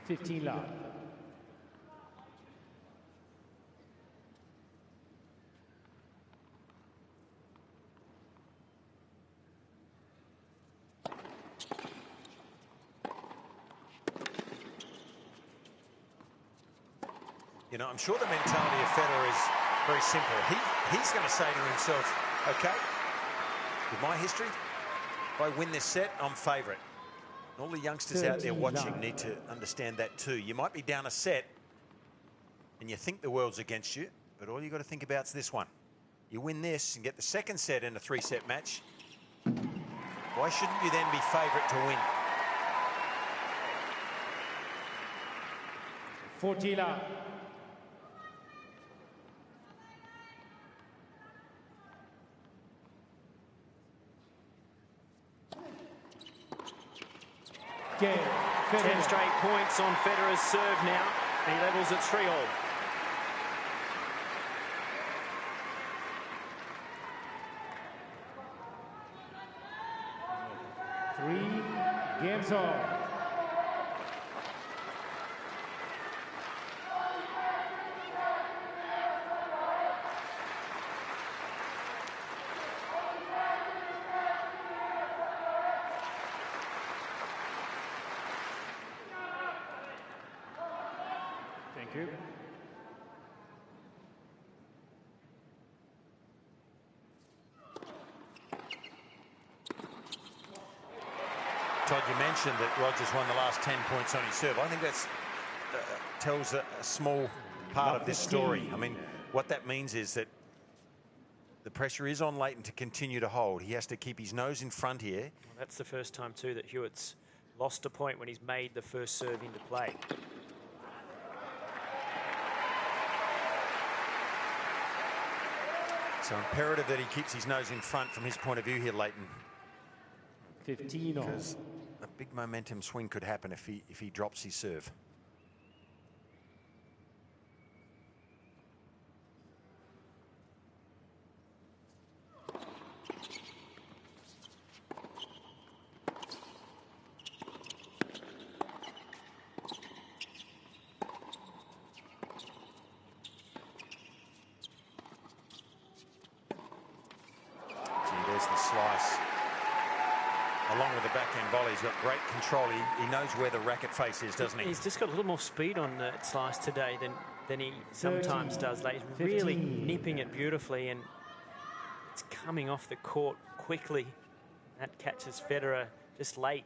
15 love. You know, I'm sure the mentality of Federer is very simple. He's going to say to himself, okay, with my history, if I win this set, I'm favourite. All the youngsters out there watching need to understand that too. You might be down a set and you think the world's against you, but all you've got to think about is this one. You win this and get the second set in a 3-set match. Why shouldn't you then be favourite to win? 40 love. Game. 10 straight points on Federer's serve now. He levels at 3-all. Three games on. Thank you. Todd, you mentioned that Rogers won the last 10 points on his serve. I think that tells a small part of this story. I mean, what that means is that the pressure is on Lleyton to continue to hold. He has to keep his nose in front here. Well, that's the first time, too, that Hewitt's lost a point when he's made the first serve into play. So imperative that he keeps his nose in front from his point of view here, Lleyton. 15 on. Because a big momentum swing could happen if he drops his serve. There's the slice. Along with the backhand volley, he's got great control. He knows where the racket face is, doesn't he? He's just got a little more speed on the slice today than he sometimes does. Like, he's really nipping it beautifully, and it's coming off the court quickly. That catches Federer just late.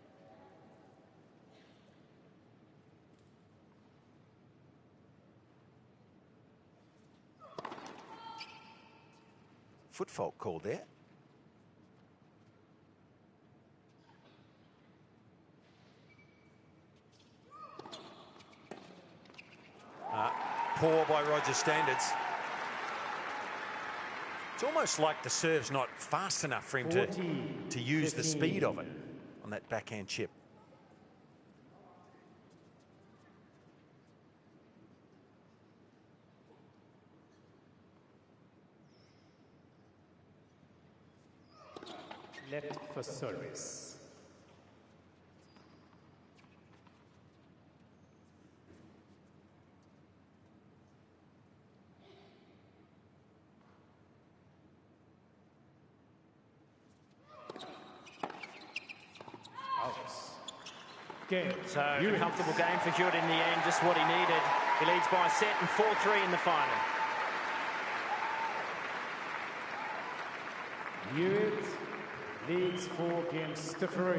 Foot fault called there. Poor by Rogers standards. It's almost like the serve's not fast enough for him to use the speed of it on that backhand chip. Left for service. Game. So a comfortable game for Hewitt in the end, just what he needed. He leads by a set and 4-3 in the final. Hewitt leads 4 games to 3.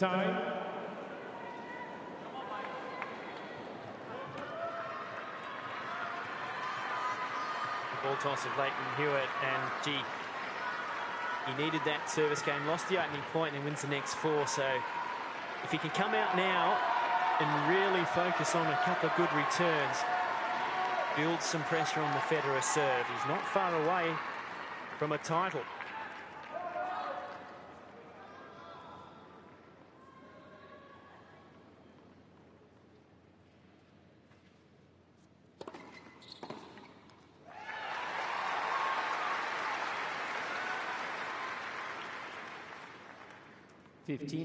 Time. The ball toss of Lleyton Hewitt, and gee, he needed that service game, lost the opening point and then wins the next 4. So if he can come out now and really focus on a couple of good returns, build some pressure on the Federer serve, he's not far away from a title.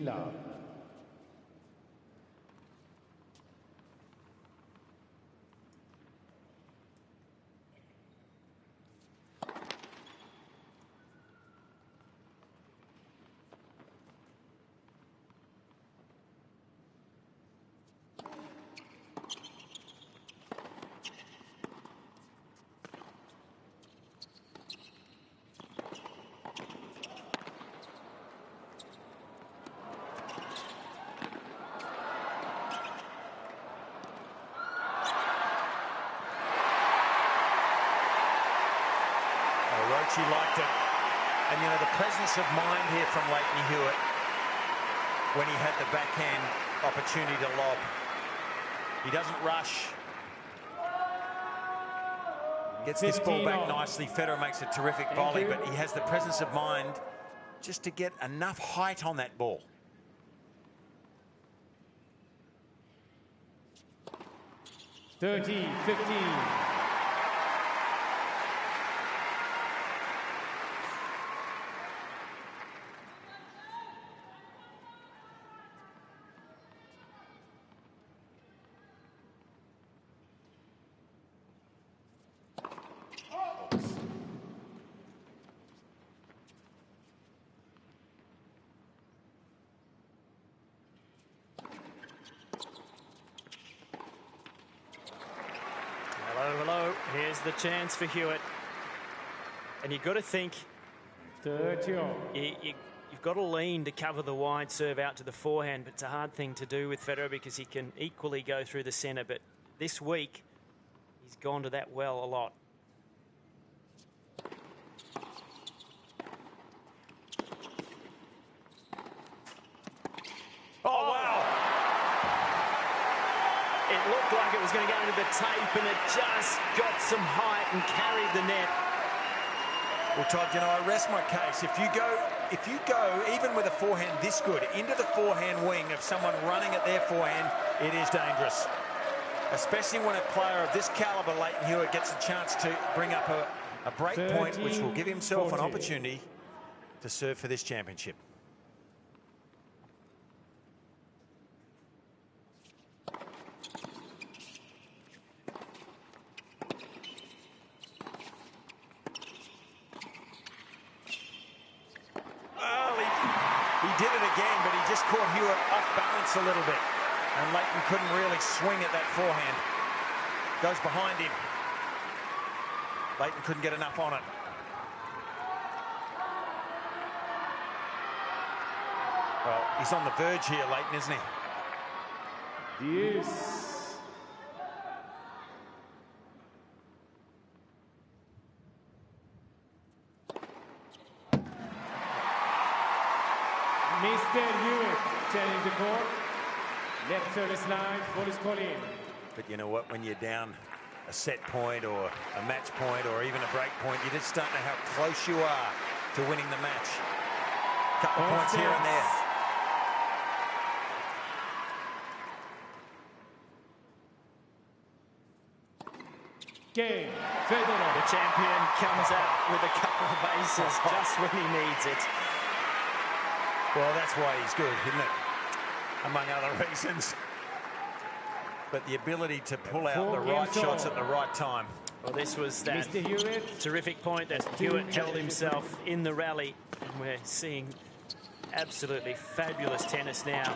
Love. She liked it. And, you know, the presence of mind here from Lleyton Hewitt when he had the backhand opportunity to lob. He doesn't rush. Gets this ball back nicely. Federer makes a terrific volley, but he has the presence of mind just to get enough height on that ball. 30-15. Hello. Here's the chance for Hewitt. And you've got to think, 30. you've got to lean to cover the wide serve out to the forehand, but it's a hard thing to do with Federer because he can equally go through the centre. But this week, he's gone to that well a lot. Oh, wow. It looked like it was going to go into the tape, and it just got some height and carried the net. Well, Todd, you know, I rest my case. If you go even with a forehand this good into the forehand wing of someone running at their forehand, it is dangerous. Especially when a player of this caliber, Lleyton Hewitt, gets a chance to bring up a break point, which will give himself an opportunity to serve for this championship. He did it again, but he just caught Hewitt off balance a little bit. And Lleyton couldn't really swing at that forehand. Goes behind him. Lleyton couldn't get enough on it. Well, he's on the verge here, Lleyton, isn't he? Yes. Mr. Hewitt turning the court. Left service line, ball is called in. But you know what? When you're down a set point or a match point or even a break point, you just don't know how close you are to winning the match. Couple points here and there. Game. Federer. The champion comes out with a couple of aces just when he needs it. Well, that's why he's good, isn't it? Among other reasons. But the ability to pull out the right shots at the right time. Well, this was that Mr. Hewitt. terrific point that Hewitt held himself in the rally. And we're seeing absolutely fabulous tennis now.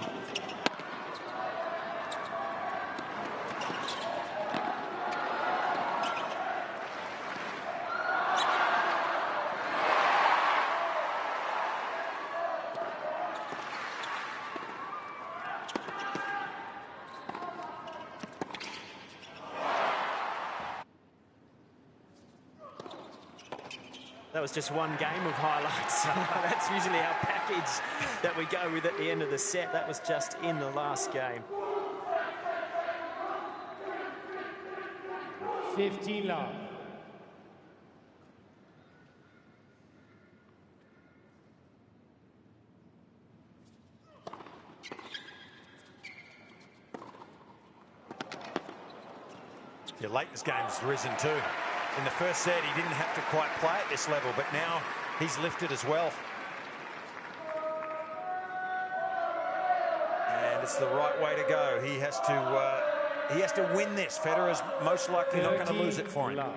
That was just one game of highlights. That's usually our package that we go with at the end of the set. That was just in the last game. 15 love. Yeah, Lleyton's game's risen too. In the first set, he didn't have to quite play at this level, but now he's lifted as well. And it's the right way to go. He has to win this. Federer's most likely not going to lose it for him. Love.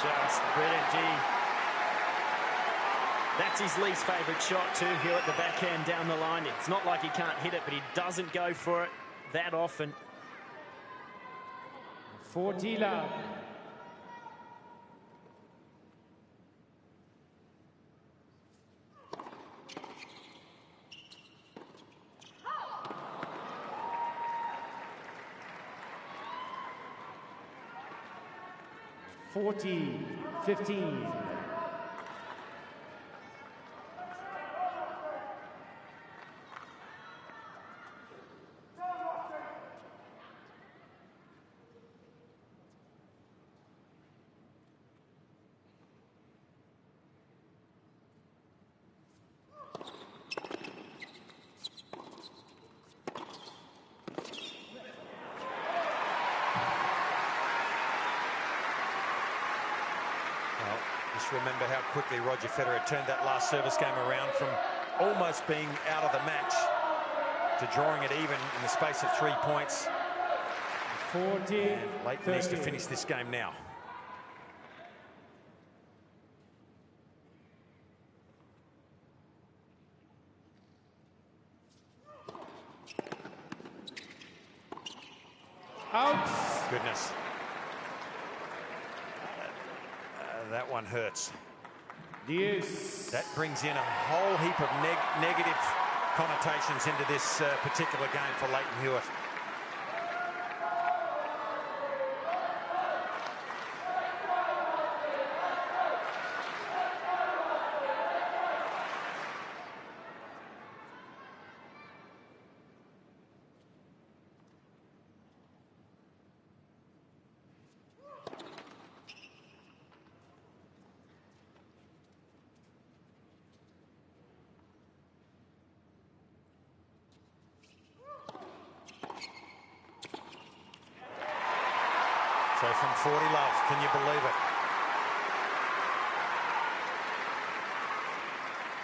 Just brilliant, gee. That's his least favourite shot too, Hewitt, the backhand down the line. It's not like he can't hit it, but he doesn't go for it that often. 40 love. $40, 15. Just remember how quickly Roger Federer turned that last service game around from almost being out of the match to drawing it even in the space of 3 points. 40. And Lleyton needs to finish this game now. Out. Goodness. That one hurts. Deuce. That brings in a whole heap of negative connotations into this particular game for Lleyton Hewitt. So from 40 love, can you believe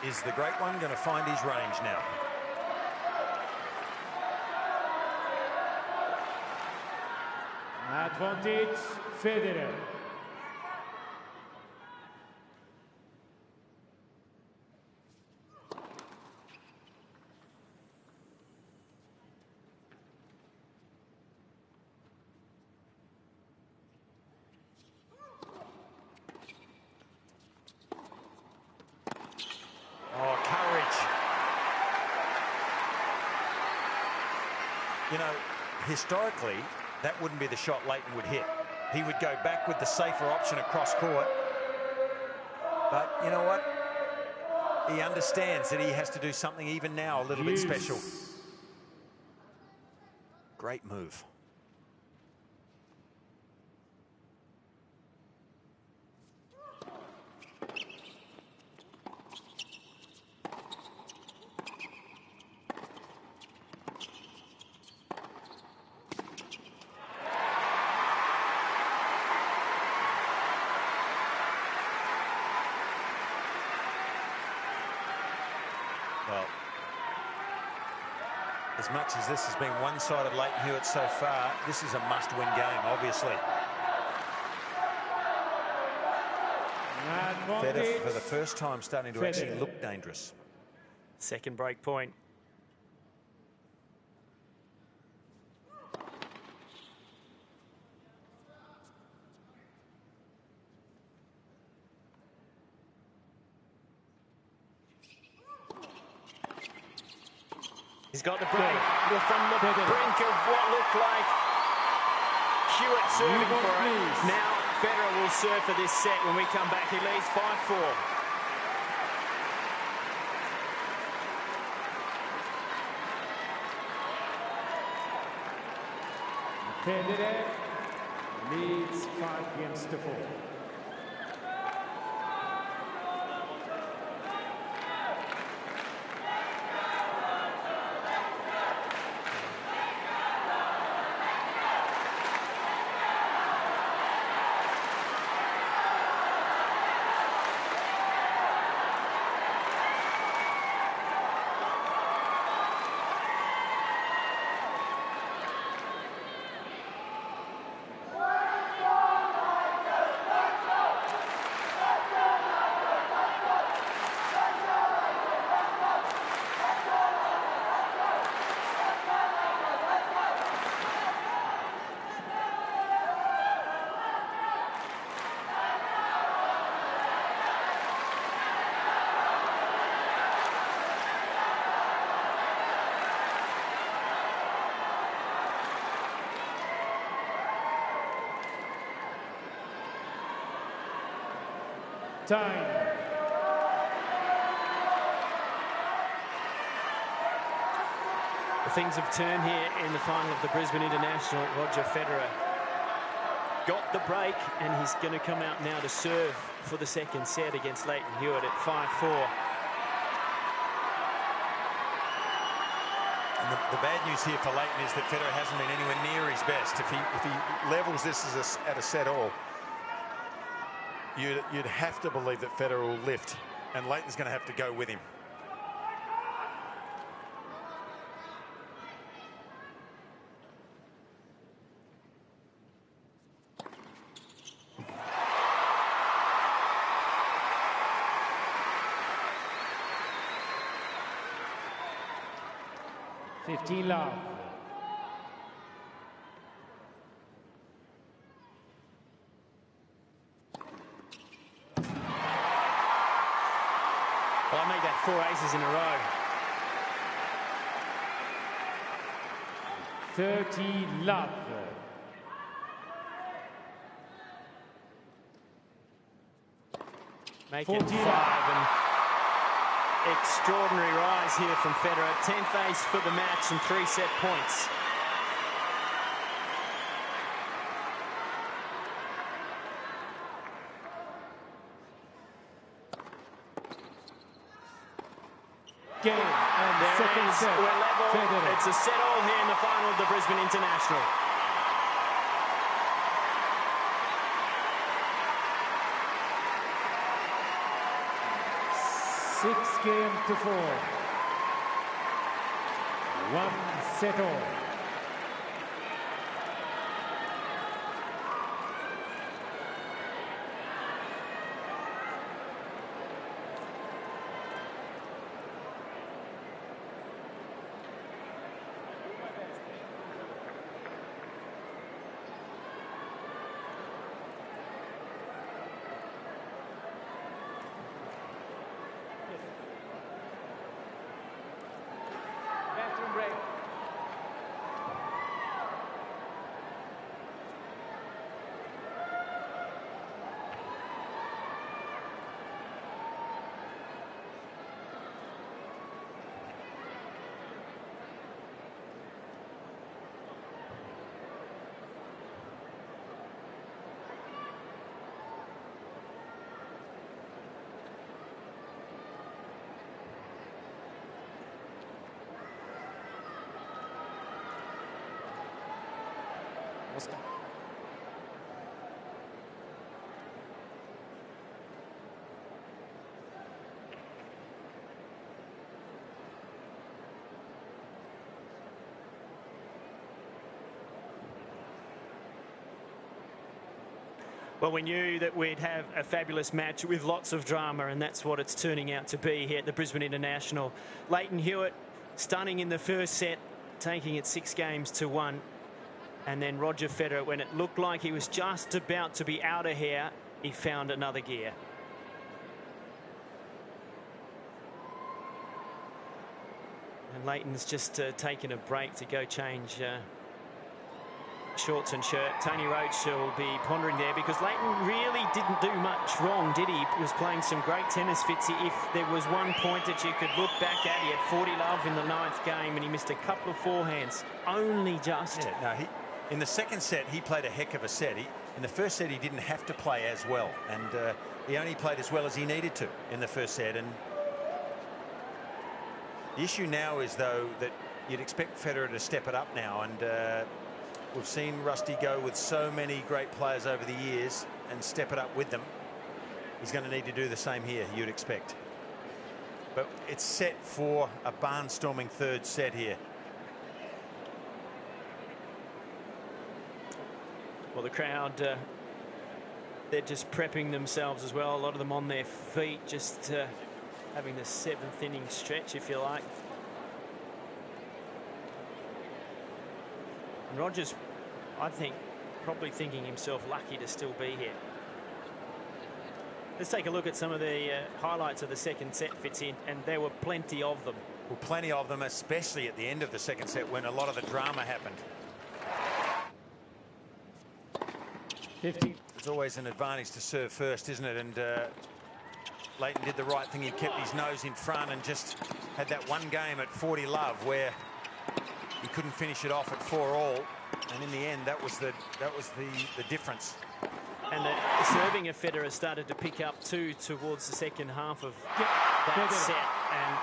it? Is the great one going to find his range now? Advantage, Federer. Oh, courage. You know, historically, that wouldn't be the shot Lleyton would hit. He would go back with the safer option across court. But you know what? He understands that he has to do something even now a little bit special. Great move. Well, as much as this has been one-sided Lleyton Hewitt so far, this is a must-win game, obviously. Federer, for the first time, starting to actually look dangerous. Second break point. He's got the break from the brink of what looked like Hewitt serving for it. Now Federer will serve for this set when we come back. He leads 5-4. Federer leads 5 games to 4. Time. Things have turned here in the final of the Brisbane International. Roger Federer got the break, and he's going to come out now to serve for the second set against Lleyton Hewitt at 5-4. And the bad news here for Lleyton is that Federer hasn't been anywhere near his best. If he levels this as at a set all, you'd have to believe that Federer will lift, and Lleyton's going to have to go with him. Love. Well, I made that 4 aces in a row. 30 love. Make it 5, and extraordinary rise here from Federer. 10th ace for the match and 3 set points. Game and There second it is. set. We're level. Federer. It's a set all here in the final of the Brisbane International. Six game to 4. 1 set all. Bathroom break. Well, we knew that we'd have a fabulous match with lots of drama, and that's what it's turning out to be here at the Brisbane International. Lleyton Hewitt stunning in the first set, taking it 6 games to 1. And then Roger Federer, when it looked like he was just about to be out of here, he found another gear. And Lleyton's just taken a break to go change shorts and shirt. Tony Roach will be pondering there because Lleyton really didn't do much wrong, did he? He was playing some great tennis, Fitzy. If there was one point that you could look back at, he had 40 love in the 9th game and he missed a couple of forehands. Only just. Yeah, no, in the second set, he played a heck of a set. In the first set, he didn't have to play as well. And he only played as well as he needed to in the first set. And the issue now is, though, that you'd expect Federer to step it up now. And we've seen Rusty go with so many great players over the years and step it up with them. He's going to need to do the same here, you'd expect. But it's set for a barnstorming 3rd set here. Well, the crowd, they're just prepping themselves as well. A lot of them on their feet, just having the 7th inning stretch, if you like. And Rogers, I think, probably thinking himself lucky to still be here. Let's take a look at some of the highlights of the second set, Fitzy, and there were plenty of them. Well, plenty of them, especially at the end of the second set when a lot of the drama happened. 50. It's always an advantage to serve first, isn't it? And Lleyton did the right thing. He kept his nose in front and just had that one game at 40 love where he couldn't finish it off at 4-all. And in the end, that was the difference. And the serving of Federer started to pick up too towards the second half of that set. And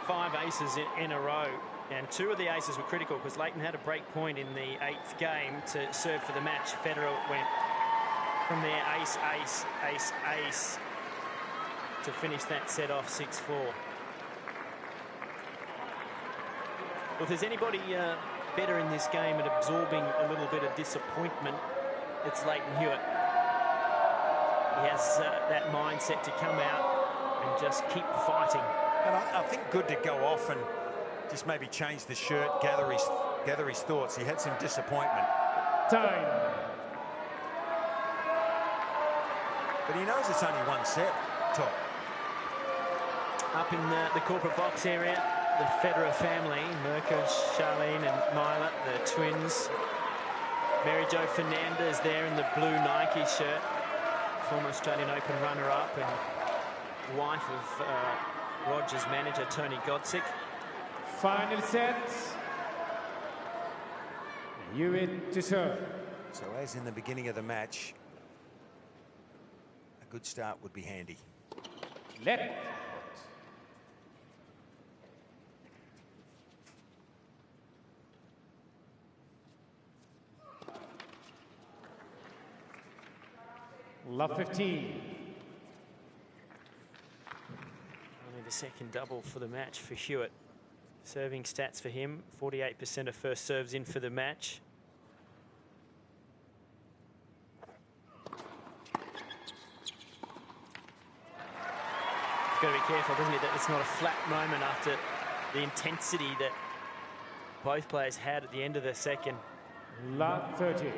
5 aces in a row. And 2 of the aces were critical because Lleyton had a break point in the 8th game to serve for the match. Federer went from there ace, ace, ace, ace to finish that set off 6-4. Well, if there's anybody better in this game at absorbing a little bit of disappointment, it's Lleyton Hewitt. He has that mindset to come out and just keep fighting. And I think good to go off and just maybe change the shirt, gather his thoughts. He had some disappointment. Time. But he knows it's only 1 set, Top. Up in the corporate box area, the Federer family, Mirka, Charlene and Myla, the twins. Mary Jo Fernandez there in the blue Nike shirt, former Australian Open runner-up and wife of Rogers manager Tony Godsick. Final set. Hewitt to serve. So as in the beginning of the match, a good start would be handy. Let it. Love 15. Only the second double for the match for Hewitt. Serving stats for him, 48% of first serves in for the match. You've got to be careful, doesn't it, that it's not a flat moment after the intensity that both players had at the end of the second. Love 30.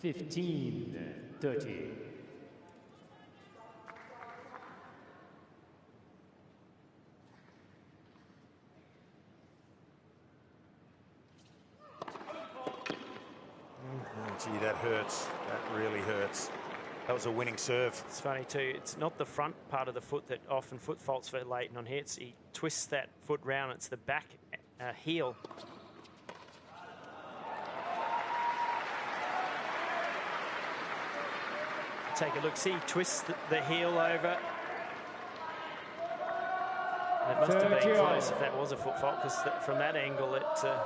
$15, 30. Gee, that hurts. That really hurts. That was a winning serve. It's funny too, it's not the front part of the foot that often foot faults for Lleyton on here. He twists that foot round, it's the back heel. Take a look, see, twists the heel over. It must have been close if that was a foot fault, because from that angle it didn't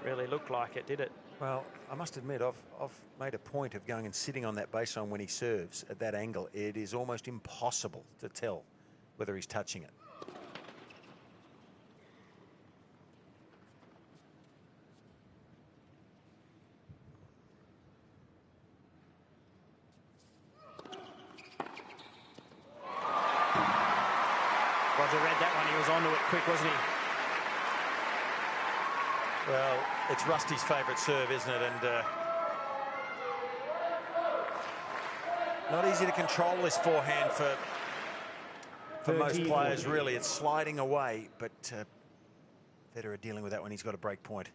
really look like it, did it? Well, I must admit, I've made a point of going and sitting on that baseline when he serves at that angle. It is almost impossible to tell whether he's touching it. onto it quick, wasn't he? Well, it's Rusty's favourite serve, isn't it? And not easy to control this forehand for most players, really. It's sliding away, but Federer dealing with that when he's got a break point.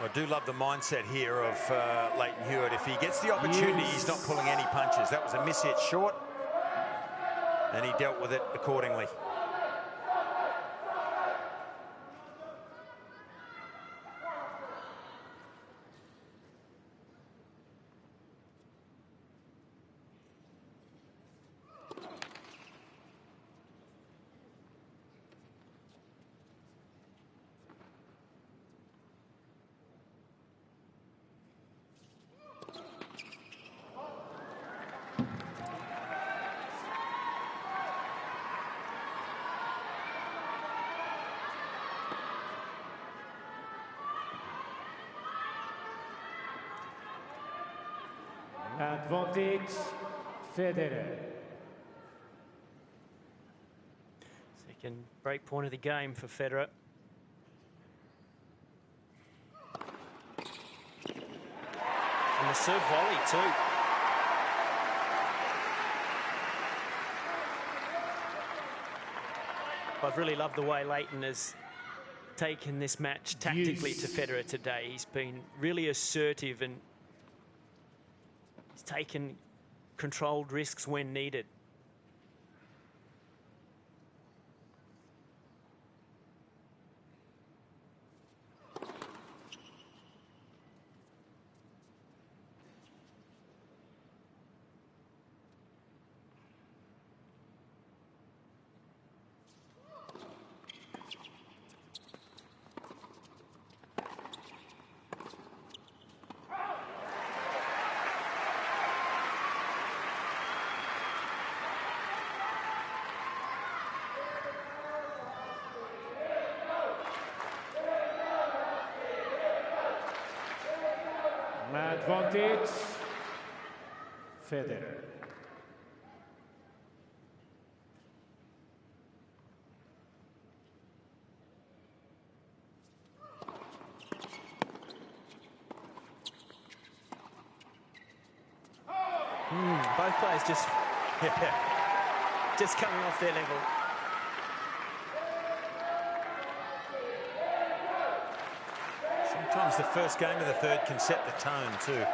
I do love the mindset here of Lleyton Hewitt. If he gets the opportunity, he's not pulling any punches. That was a miss-hit short, and he dealt with it accordingly. Advantage, Federer. Second break point of the game for Federer. And the serve volley too. I've really loved the way Lleyton has taken this match tactically to Federer today. He's been really assertive and he's taken controlled risks when needed. Advantage, Federer. Both players just coming off their level. Sometimes the first game of the third can set the tone too.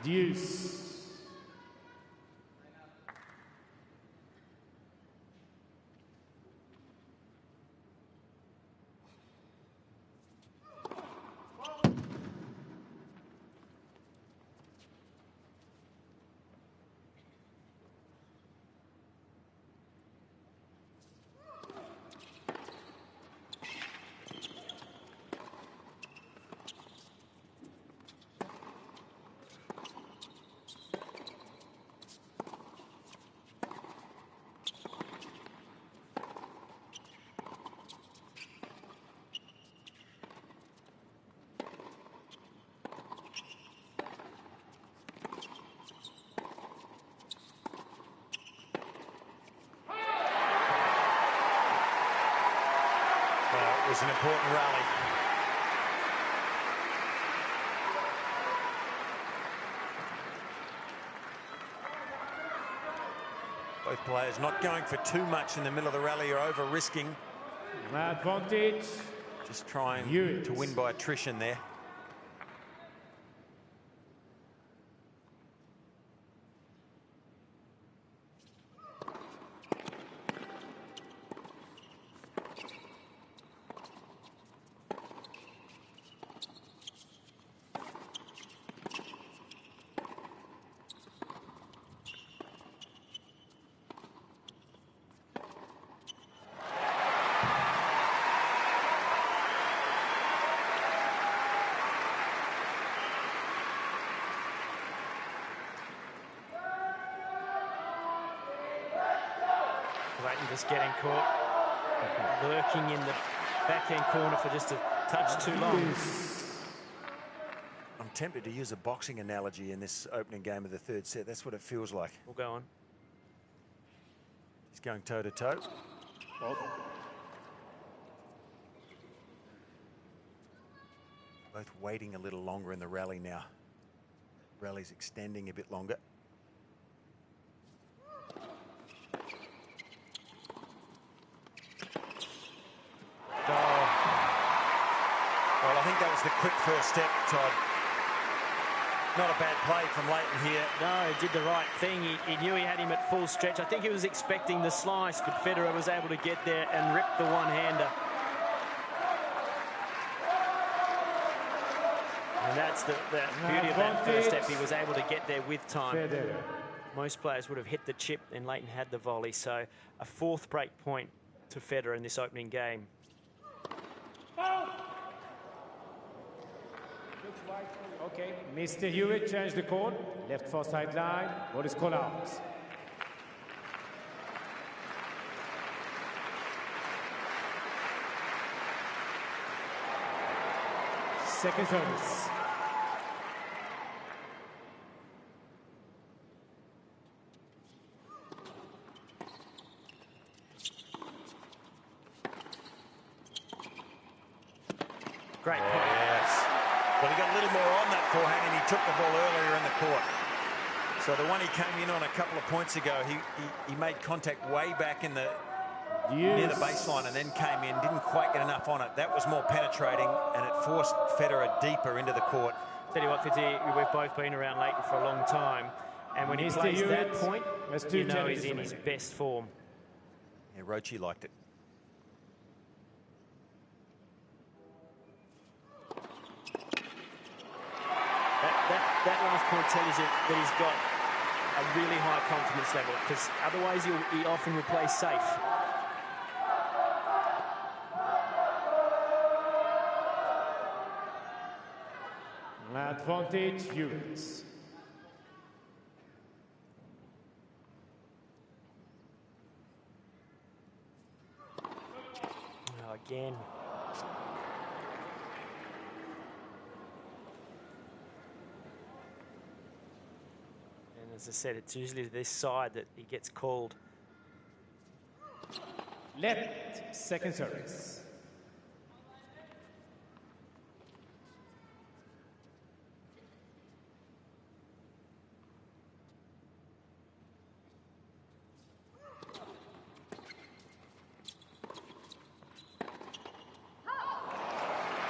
Deuce. It was an important rally. Both players not going for too much in the middle of the rally or over-risking. Advantage. Just trying to win by attrition there. Just getting caught, lurking in the backhand corner for just a touch too long. I'm tempted to use a boxing analogy in this opening game of the third set. That's what it feels like. We'll go on. He's going toe-to-toe. Both waiting a little longer in the rally now. Rally's extending a bit longer. Well, I think that was the quick first step, Todd. Not a bad play from Lleyton here. No, he did the right thing. He knew he had him at full stretch. I think he was expecting the slice, but Federer was able to get there and rip the one-hander. And that's the beauty of that first step. He was able to get there with time. Federer. Most players would have hit the chip, and Lleyton had the volley. So a fourth break point to Federer in this opening game. Okay, Mr. Hewitt changed the call. Left for sideline. What is called out? Second service. Great point. Yes. Well, he got a little more on that forehand, and he took the ball earlier in the court. So the one he came in on a couple of points ago, he made contact way back in the near the baseline and then came in, didn't quite get enough on it. That was more penetrating, and it forced Federer deeper into the court. Tell you what, Fitzy, we've both been around Lleyton for a long time, and when he plays that point, you know he's in his best form. Yeah, Roche liked it. That last point tells you that he's got a really high confidence level, because otherwise he often will play safe. Advantage Hewitt. Oh, again. And as I said, it's usually this side that he gets called. Left, second service.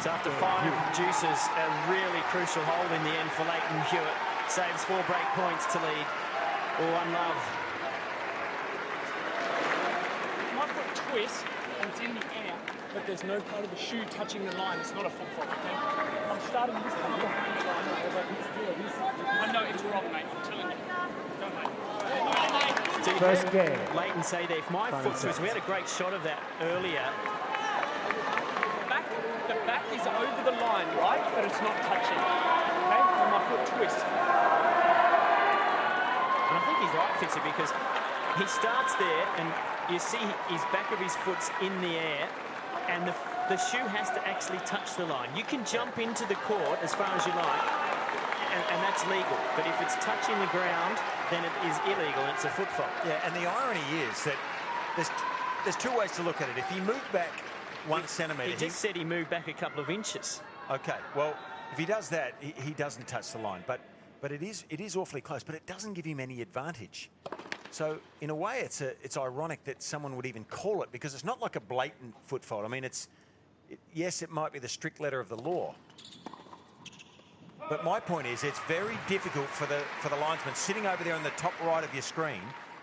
So after 5 juices, a really crucial hold in the end for Lleyton Hewitt. Saves 4 break points to lead. All one love. My foot twists and it's in the air, but there's no part of the shoe touching the line. It's not a foot fault, okay? I'm starting this one. I know it's wrong, mate. I'm telling you. Don't, mate. So First game. Lleyton say that if my foot twists, we had a great shot of that earlier. The back is over the line, right? But it's not touching. Okay? And my foot twists. And I think he's right, Fitzy, because he starts there and you see his back of his foot's in the air, and the shoe has to actually touch the line. You can jump into the court as far as you like, and that's legal. But if it's touching the ground, then it is illegal and it's a foot fault. Yeah, and the irony is that there's 2 ways to look at it. If he moved back 1 centimetre... He just said he moved back a couple of inches. Okay, well, if he does that, he doesn't touch the line. But it is awfully close, but it doesn't give him any advantage. So, in a way, it's ironic that someone would even call it, because it's not like a blatant foot fault. I mean, yes, it might be the strict letter of the law. But my point is, it's very difficult for the linesman sitting over there on the top right of your screen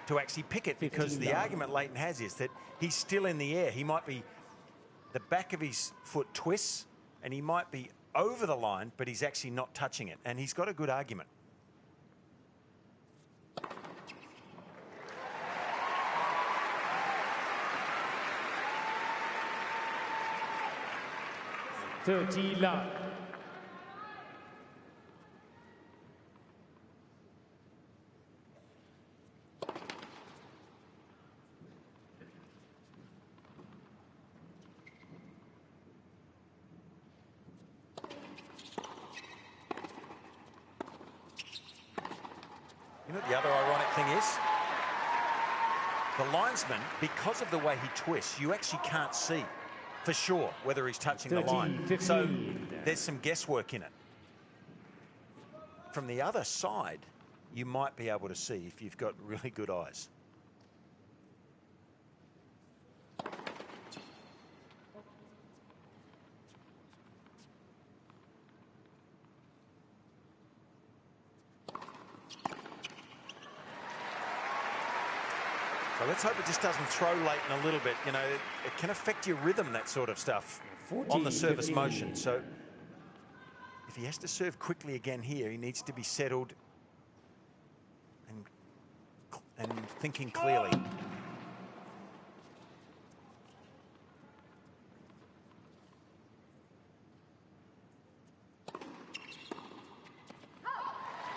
to actually pick it, because the argument Lleyton has is that he's still in the air. He might be... The back of his foot twists, and he might be over the line, but he's actually not touching it. And he's got a good argument. Love. The other ironic thing is, the linesman, because of the way he twists, you actually can't see for sure whether he's touching the line. 13-15. So there's some guesswork in it. From the other side, you might be able to see if you've got really good eyes. So let's hope it just doesn't throw Lleyton a little bit. You know, it can affect your rhythm, that sort of stuff, on the service motion. So if he has to serve quickly again here, he needs to be settled and thinking clearly.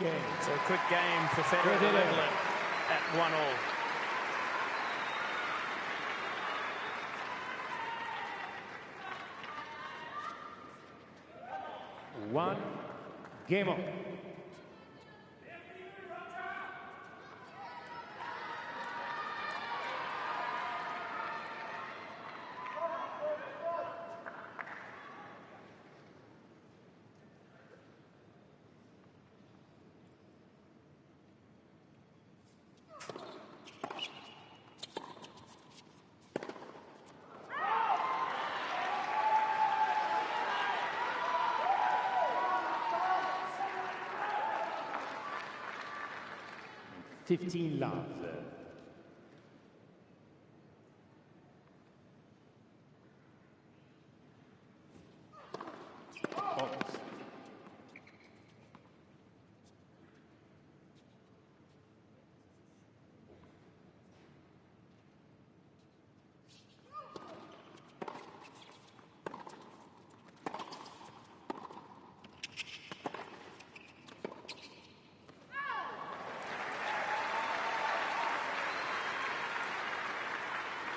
So a quick game for Federer to level it at 1-all. Game on. $15 love.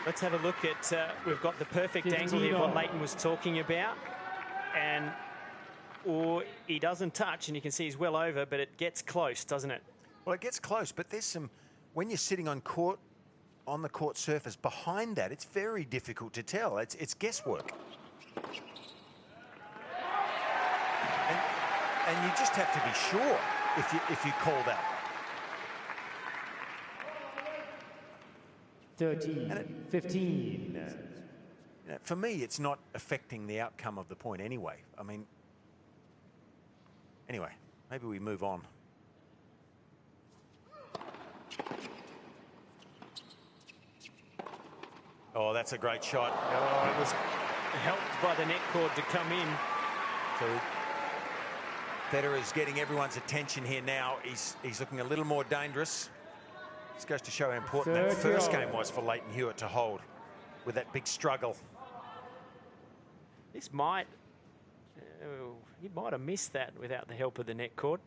Let's have a look at, we've got the perfect angle here, what Lleyton was talking about. Or he doesn't touch, and you can see he's well over, but it gets close, doesn't it? Well, it gets close, but there's some, when you're sitting on the court surface, behind that, it's very difficult to tell. It's guesswork. And you just have to be sure if you call that. 13-15. For me, it's not affecting the outcome of the point anyway. I mean, anyway, maybe we move on. Oh, that's a great shot. Oh, it was helped by the net cord to come in. So Federer's getting everyone's attention here now. He's looking a little more dangerous. This goes to show how important that first game was for Lleyton Hewitt to hold with that big struggle. This might, he might have missed that without the help of the net cord.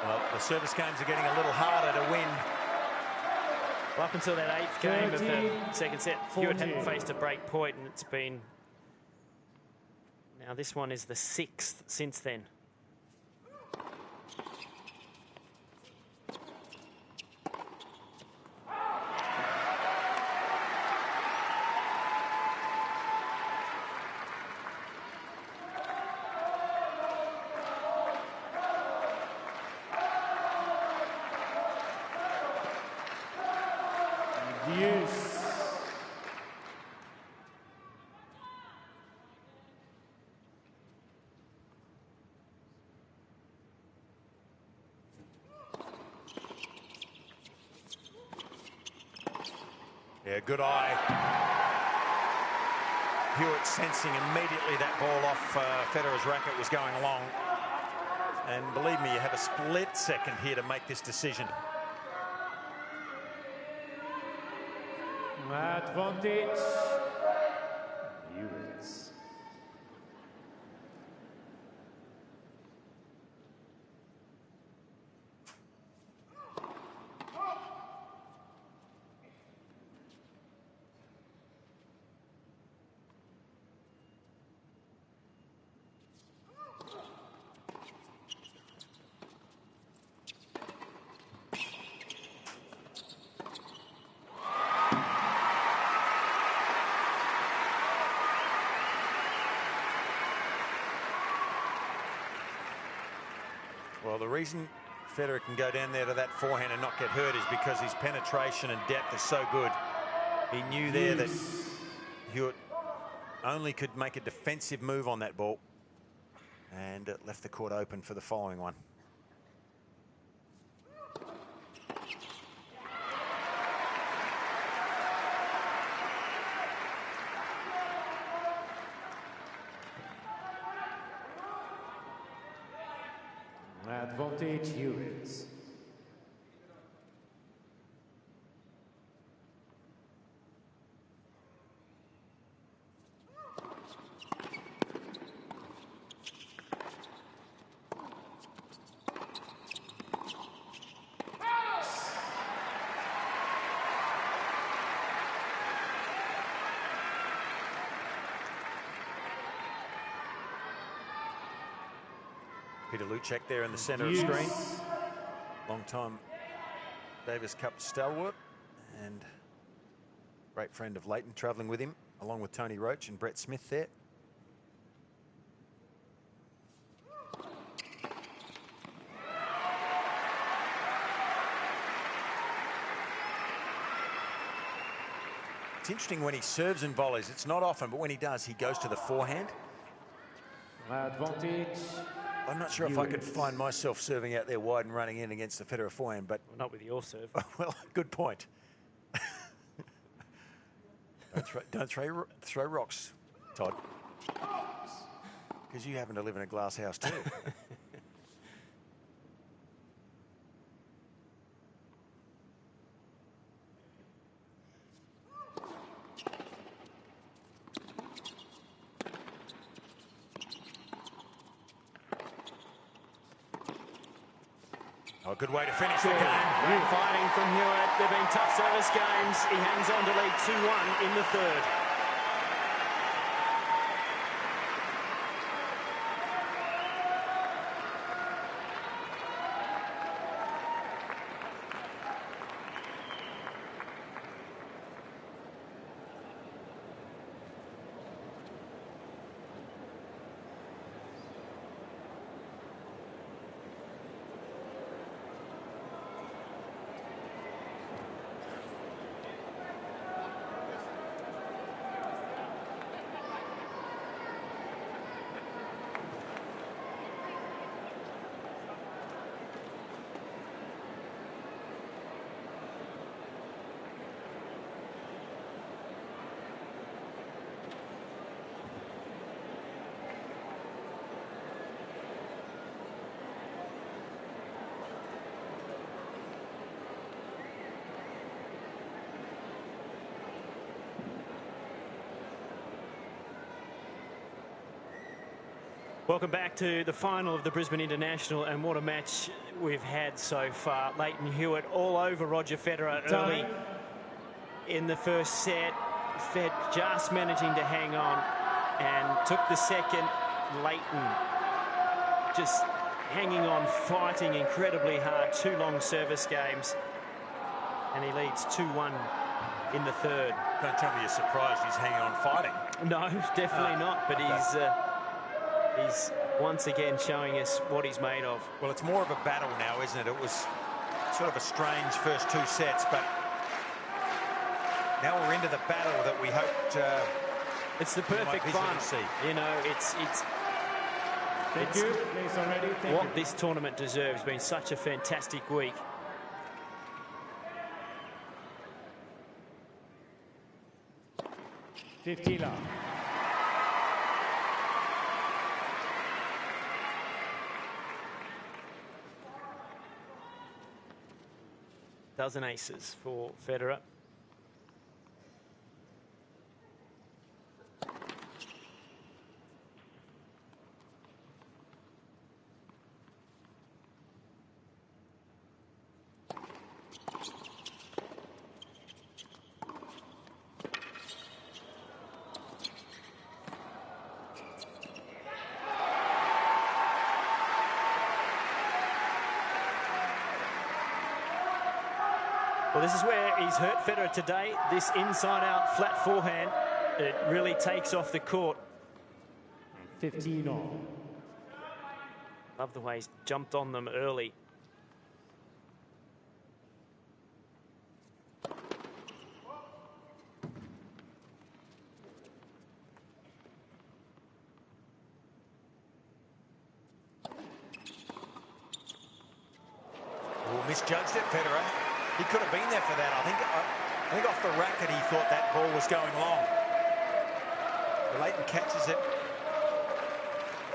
Well, the service games are getting a little harder to win. Well, up until that 8th game of the second set, Hewitt hadn't faced a break point, and it's been... Now this one is the 6th since then. Yeah, good eye. Hewitt sensing immediately that ball off Federer's racket was going along. And believe me, you have a split second here to make this decision. Advantage. Hewitt. Well, the reason Federer can go down there to that forehand and not get hurt is because his penetration and depth is so good. He knew there that Hewitt only could make a defensive move on that ball, and it left the court open for the following one. Advantage Hewitt. Peter Luchek there in the centre of the screen. Long-time Davis Cup stalwart and great friend of Lleyton, travelling with him, along with Tony Roach and Brett Smith there. It's interesting when he serves and volleys. It's not often, but when he does, he goes to the forehand. Advantage. I'm not sure if I could find myself serving out there wide and running in against the Federer forehand, but... Well, not with your serve. Well, good point. don't throw rocks, Todd. Because you happen to live in a glass house too. Oh, good way to finish the game. Good fighting from Hewitt. They've been tough service games. He hangs on to lead 2-1 in the third. Welcome back to the final of the Brisbane International, and what a match we've had so far. Lleyton Hewitt all over Roger Federer early in the first set. Fed just managing to hang on and took the second. Lleyton just hanging on, fighting incredibly hard. 2 long service games, and he leads 2-1 in the third. Don't tell me you're surprised he's hanging on fighting. No, definitely not, but okay. He's once again showing us what he's made of. Well, it's more of a battle now, isn't it? It was sort of a strange first 2 sets, but now we're into the battle that we hoped. It's the perfect final. You know, it's what this tournament deserves. It's been such a fantastic week. Dozen aces for Federer. Well, this is where he's hurt Federer today. This inside-out flat forehand, it really takes off the court. 15 all. Love the way he's jumped on them early. Misjudged it, Federer. He could have been there for that. I think off the racket he thought that ball was going long. Lleyton catches it.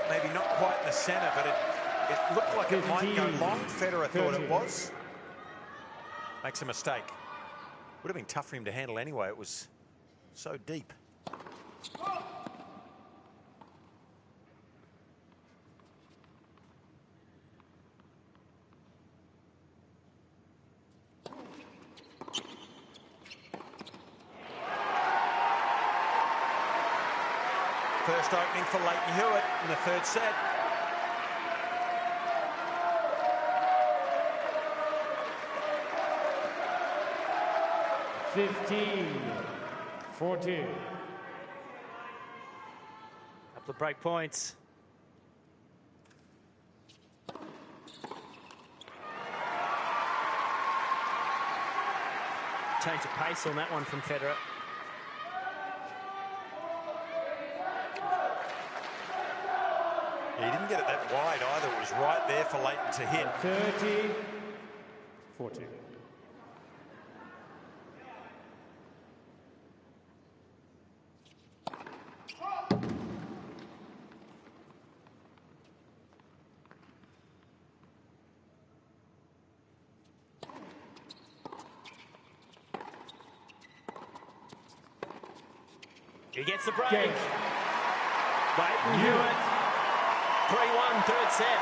Maybe not quite in the centre, but it looked like it might go long. Federer thought it was. Makes a mistake. Would have been tough for him to handle anyway. It was so deep. First opening for Lleyton Hewitt in the third set. (15-14). Couple of break points. Change of pace on that one from Federer. He didn't get it that wide either. It was right there for Lleyton to hit. 30-14. He gets the break. Lleyton Hewitt. 3-1, third set.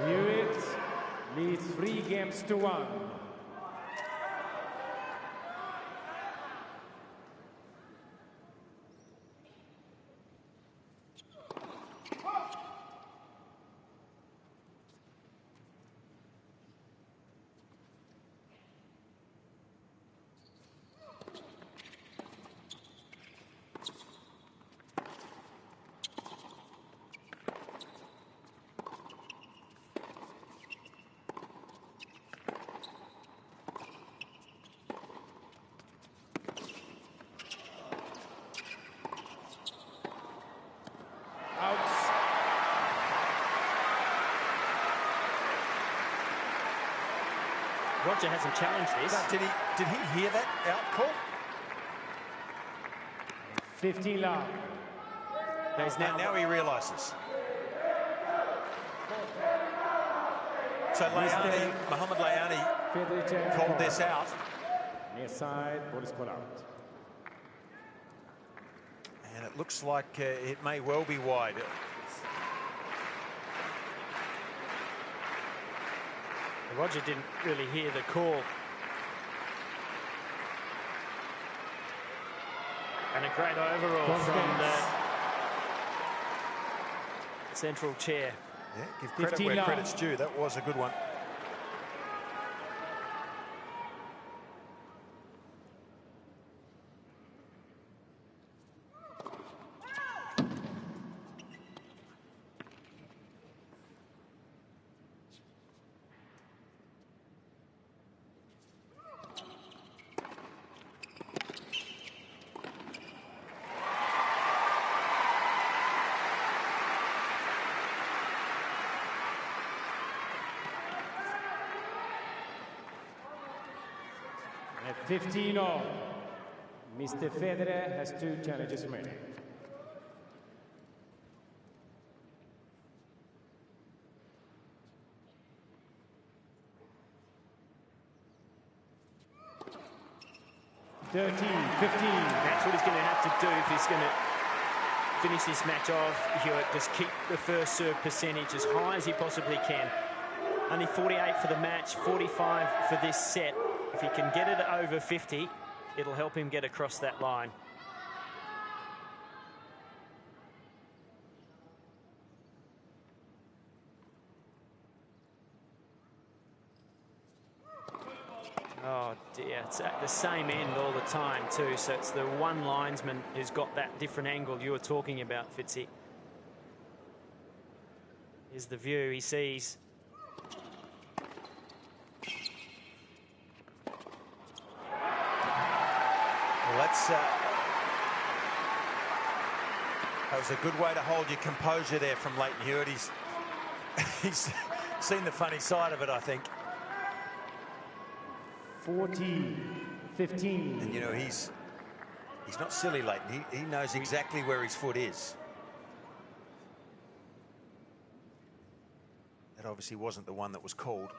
Hewitt leads 3-1. Roger hasn't challenged this. Did he hear that out call? 15 love. Now he realises. So Mohamed Lleyton called this out. Near side, ball is called out. And it looks like it may well be wide. Roger didn't really hear the call. And a great overall from the central chair. Yeah, give credit where credit's due. That was a good one. At 15 all, Mr. Federer has 2 challenges remaining. (13-15). That's what he's going to have to do if he's going to finish this match off, Hewitt. Just keep the first serve percentage as high as he possibly can. Only 48 for the match, 45 for this set. If he can get it over 50, it'll help him get across that line. Oh dear, it's at the same end all the time too, so it's the one linesman who's got that different angle you were talking about, Fitzy. Here's the view he sees. Well, that was a good way to hold your composure there from Lleyton Hewitt. He's seen the funny side of it, I think. 14-15. And you know, he's not silly, Lleyton. He knows exactly where his foot is. That obviously wasn't the one that was called.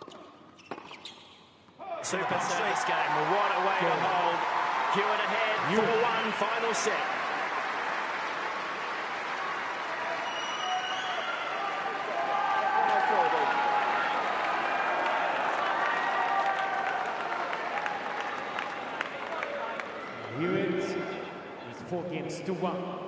Super service game. Well, what a way to hold. Hewitt ahead, 4-1, final set. Hewitt is 4-1.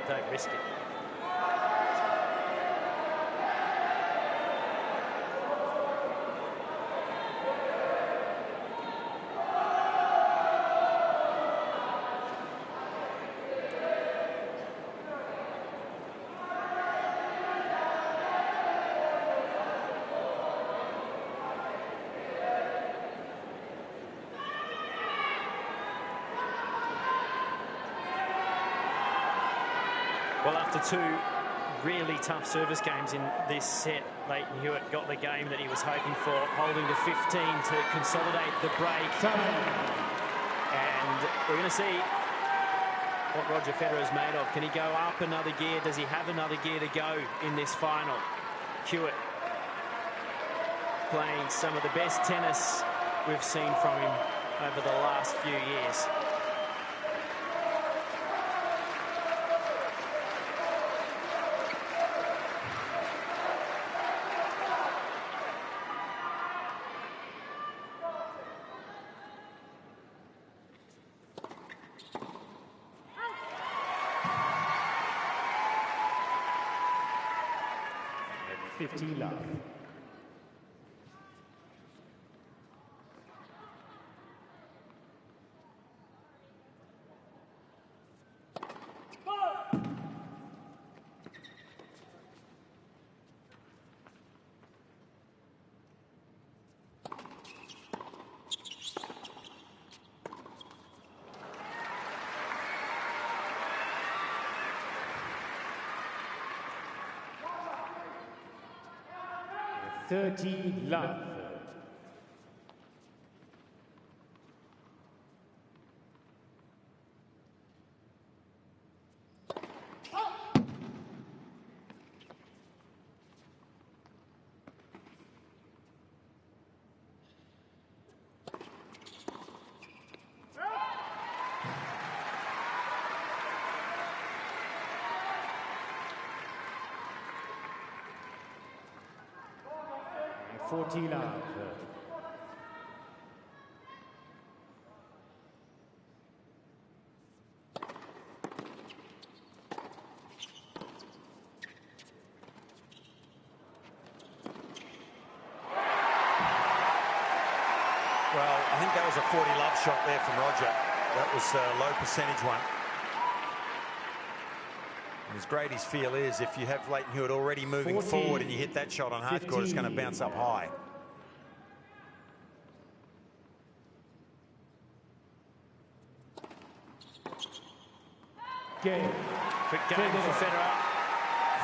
Don't risk it. Well, after two really tough service games in this set, Lleyton Hewitt got the game that he was hoping for, holding to 15 to consolidate the break. And we're going to see what Roger Federer is made of. Can he go up another gear? Does he have another gear to go in this final? Hewitt playing some of the best tennis we've seen from him over the last few years. Love. Love. Love. Well, I think that was a 40 love shot there from Roger. That was a low percentage one. And as great as feel is, if you have Lleyton Hewitt already moving forward and you hit that shot on hard court, it's going to bounce up high. Game. Quick game for Federer.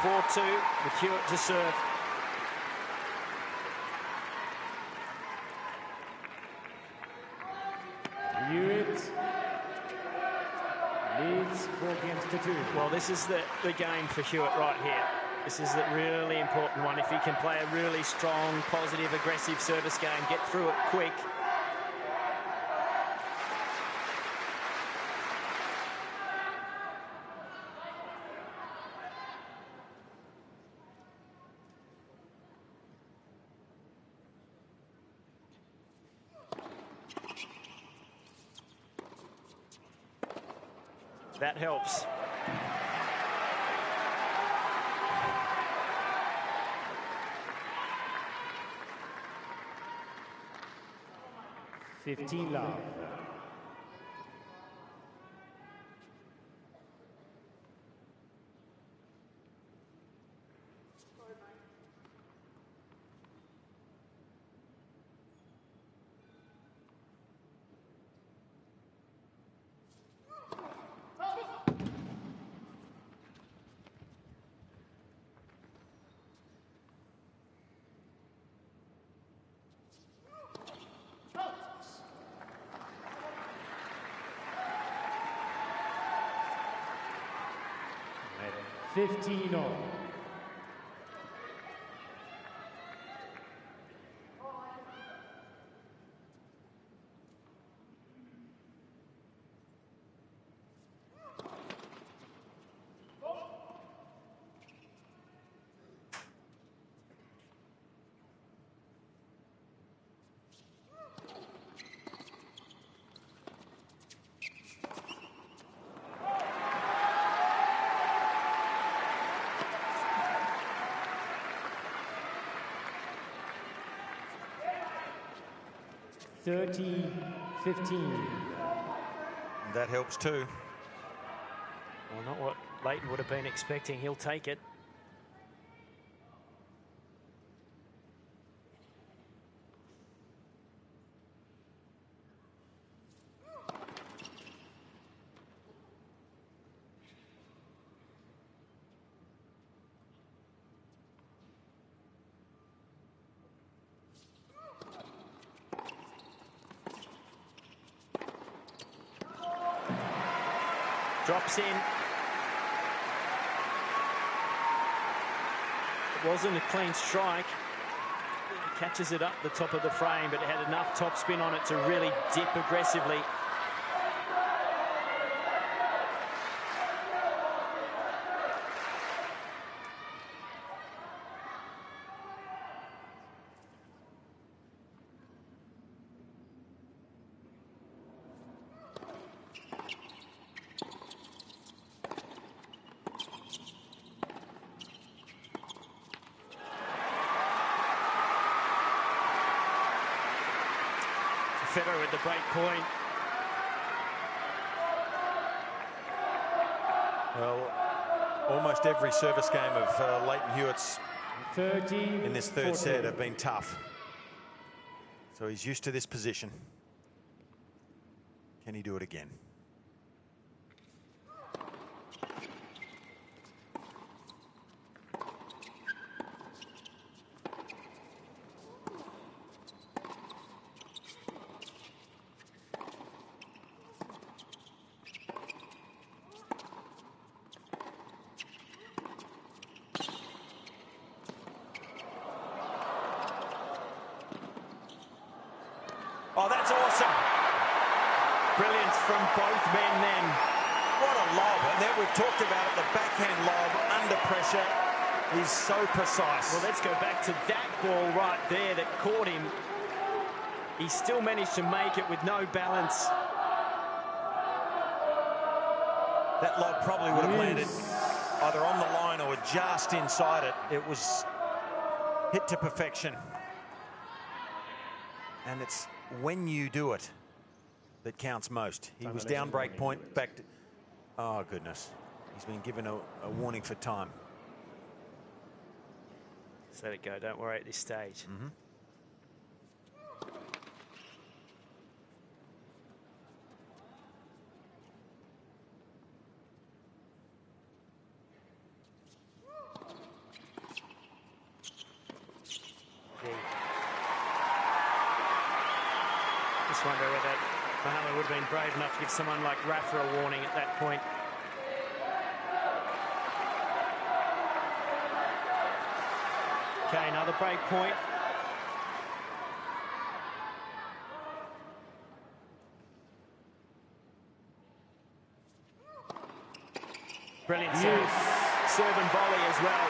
4-2 with Hewitt to serve. Hewitt leads is 4 games to 2. Well, this is the game for Hewitt right here. This is the really important one. If he can play a really strong, positive, aggressive service game, get through it quick. That helps. $15 love. $15 all. $30-15. That helps too. Well, not what Lleyton would have been expecting. He'll take it. Drops in. It wasn't a clean strike. He catches it up the top of the frame, but it had enough top spin on it to really dip aggressively. Federer with the break point. Well, almost every service game of Lleyton Hewitt's in this third set have been tough. So he's used to this position. Can he do it again? Oh, that's awesome. Brilliance from both men then. What a lob. And then we've talked about it, the backhand lob under pressure is so precise. Well, let's go back to that ball right there that caught him. He still managed to make it with no balance. That lob probably would have landed either on the line or just inside it. It was hit to perfection. And it's when you do it that counts most. He was down break point, back to... Oh, goodness. He's been given a warning for time. Just let it go. Don't worry at this stage. Mm-hmm. Just wonder whether Muhammad would have been brave enough to give someone like Rafa a warning at that point. Okay, another break point. Brilliant serve. Serve and volley as well.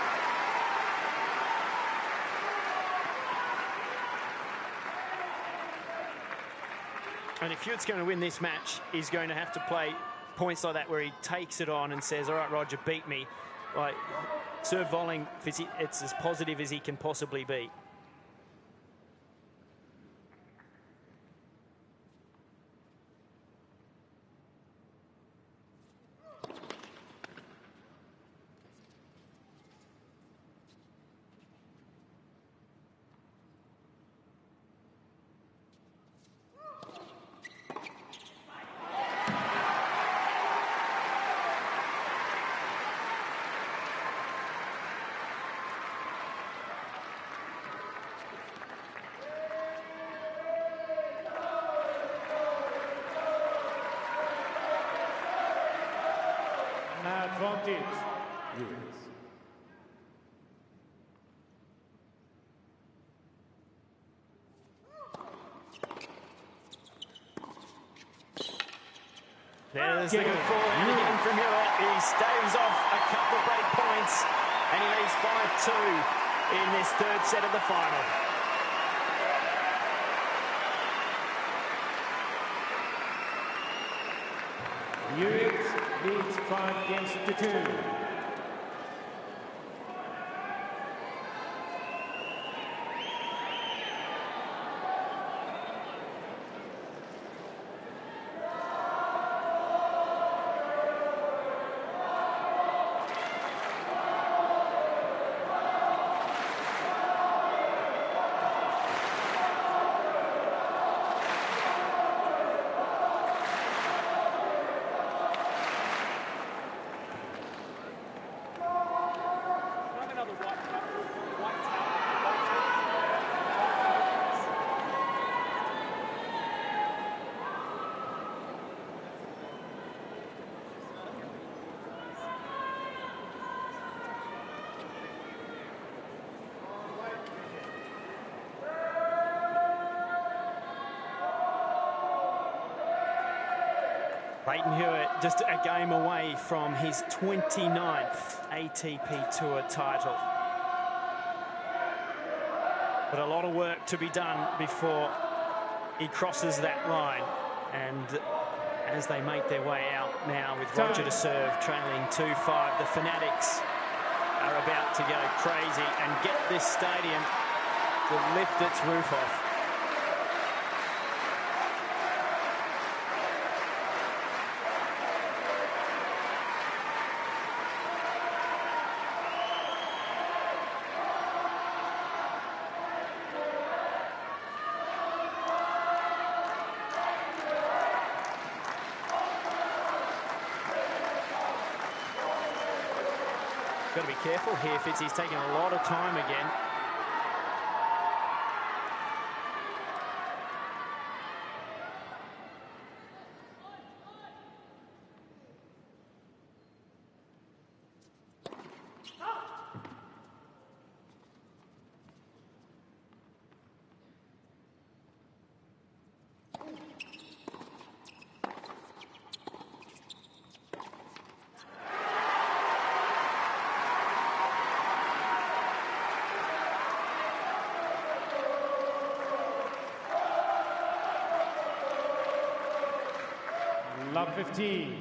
And if Hewitt's going to win this match, he's going to have to play points like that where he takes it on and says, all right, Roger, beat me. Like, serve volleying, it's as positive as he can possibly be. Advantage. Hewitt. There's the good forehand again from Hewitt. He staves off a couple of break points and he leads 5-2 in this third set of the final. Hewitt leads 5-2. Lleyton Hewitt just a game away from his 29th ATP Tour title. But a lot of work to be done before he crosses that line. And as they make their way out now with Roger to serve, trailing 2-5, the fanatics are about to go crazy and get this stadium to lift its roof off. Got to be careful here, Fitz. He's taking a lot of time again. Love 15.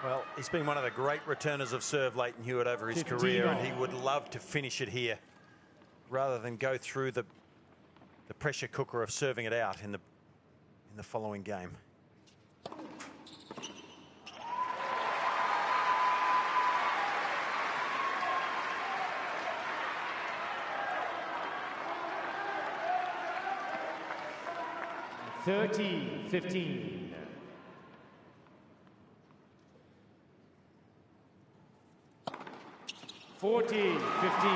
Well, he's been one of the great returners of serve, Lleyton Hewitt, over his career, and he would love to finish it here rather than go through the pressure cooker of serving it out in the following game. $13, 15. $14, 15.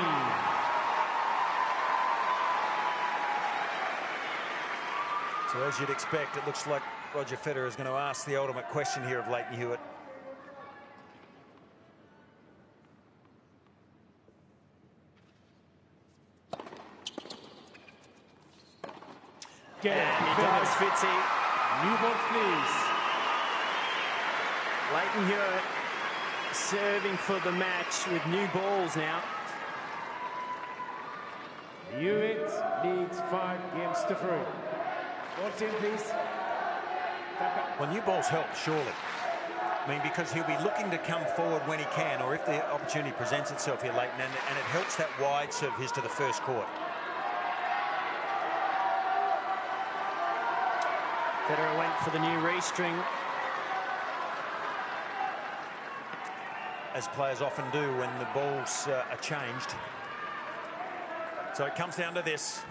So as you'd expect, it looks like Roger Federer is going to ask the ultimate question here of Lleyton Hewitt. And he does, Fitzy. New balls, please. Lleyton Hewitt serving for the match with new balls now. Hewitt leads 5 games to 3. Balls in, please. Well, new balls help, surely. I mean, because he'll be looking to come forward when he can, or if the opportunity presents itself here, Lleyton, and it helps that wide serve his to the first court. Federer went for the new restring. As players often do when the balls are changed. So it comes down to this.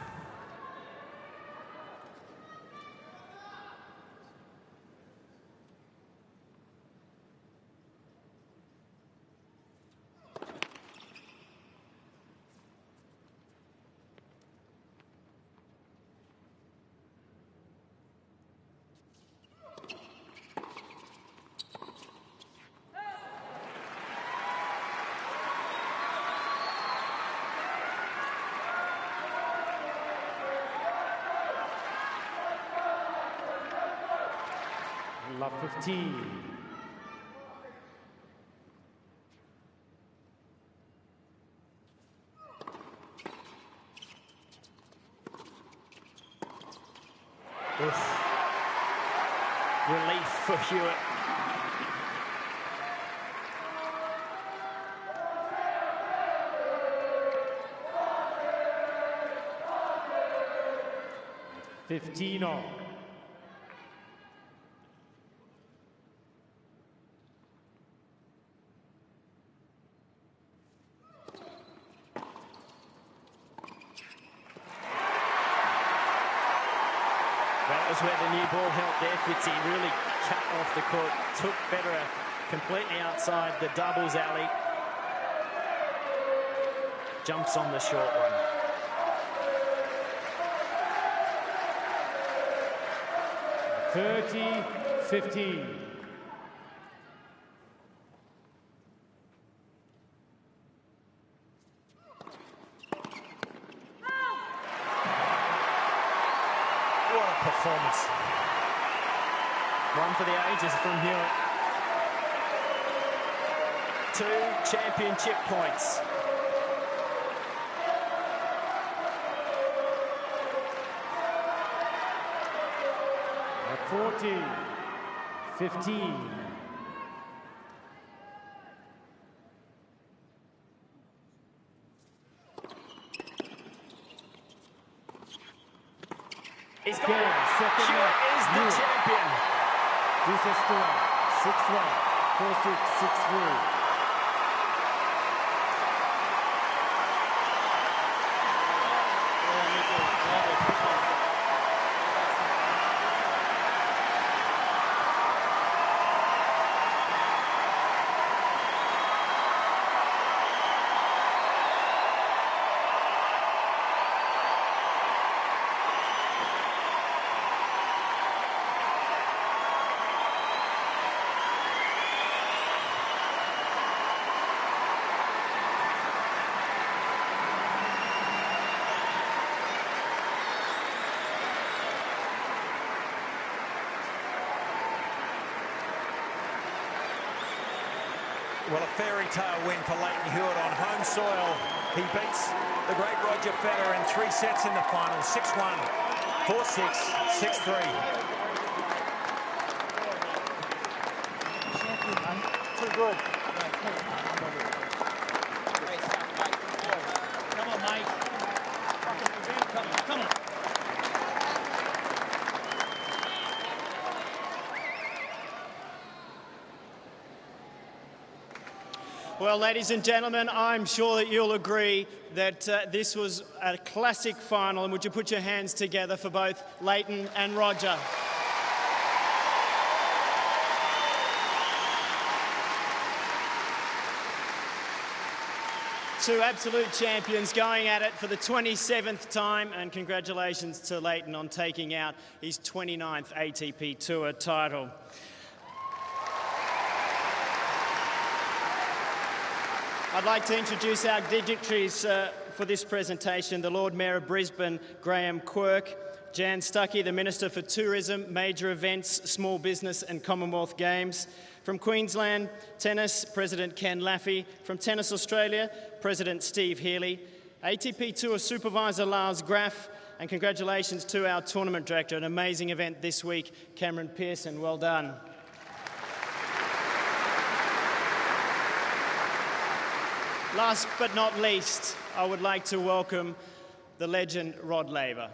Love 15. Relief for Hewitt. $15 all. That was where the new ball helped there, Fitzy. Really cut off the court, took Federer completely outside the doubles alley. Jumps on the short one. $30-15. Performance. One for the ages from Hewitt. 2 championship points. At 14-15. He's got it. Hewitt is the champion. 2 sets to 1. 6-1. 4-6. 6-3. Well, a fairy tale win for Lleyton Hewitt on home soil. He beats the great Roger Federer in 3 sets in the final. 6-1, 4-6, 6-3. Too good. Come on, mate. Come on. Well, ladies and gentlemen, I'm sure that you'll agree that this was a classic final. And would you put your hands together for both Lleyton and Roger? Two absolute champions going at it for the 27th time, and congratulations to Lleyton on taking out his 29th ATP Tour title. I'd like to introduce our dignitaries for this presentation: the Lord Mayor of Brisbane, Graham Quirk; Jan Stuckey, the Minister for Tourism, Major Events, Small Business and Commonwealth Games; from Queensland Tennis, President Ken Laffey; from Tennis Australia, President Steve Healy; ATP Tour Supervisor Lars Graf; and congratulations to our Tournament Director. An amazing event this week, Cameron Pearson. Well done. Last but not least, I would like to welcome the legend Rod Laver.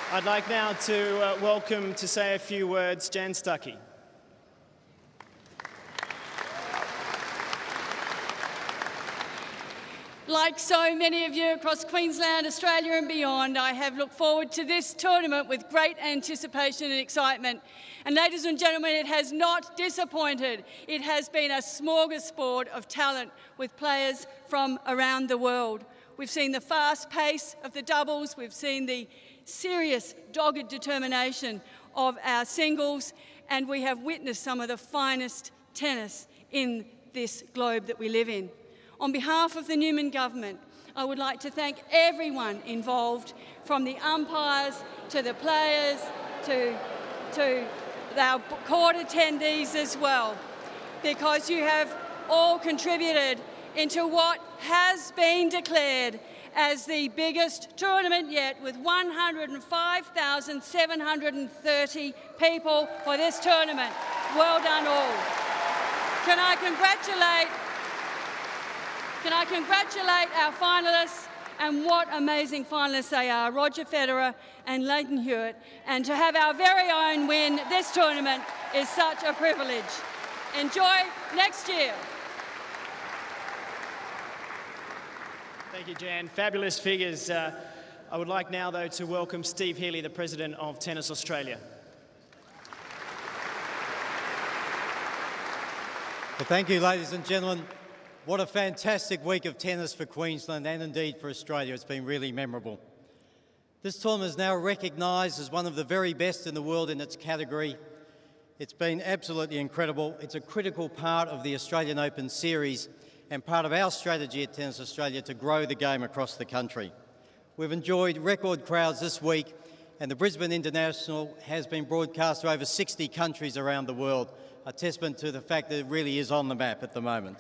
I'd like now to welcome to say a few words Jan Stuckey. Like so many of you across Queensland, Australia and beyond, I have looked forward to this tournament with great anticipation and excitement. And ladies and gentlemen, it has not disappointed. It has been a smorgasbord of talent with players from around the world. We've seen the fast pace of the doubles, we've seen the serious, dogged determination of our singles, and we have witnessed some of the finest tennis in this globe that we live in. On behalf of the Newman government, I would like to thank everyone involved, from the umpires to the players to our court attendees as well, because you have all contributed into what has been declared as the biggest tournament yet, with 105,730 people for this tournament. Well done all. Can I congratulate our finalists, and what amazing finalists they are, Roger Federer and Lleyton Hewitt, and to have our very own win this tournament is such a privilege. Enjoy next year. Thank you, Jan. Fabulous figures. I would like now, though, to welcome Steve Healy, the President of Tennis Australia. Well, thank you, ladies and gentlemen. What a fantastic week of tennis for Queensland and indeed for Australia. It's been really memorable. This tournament is now recognised as one of the very best in the world in its category. It's been absolutely incredible. It's a critical part of the Australian Open series and part of our strategy at Tennis Australia to grow the game across the country. We've enjoyed record crowds this week, and the Brisbane International has been broadcast to over 60 countries around the world, a testament to the fact that it really is on the map at the moment.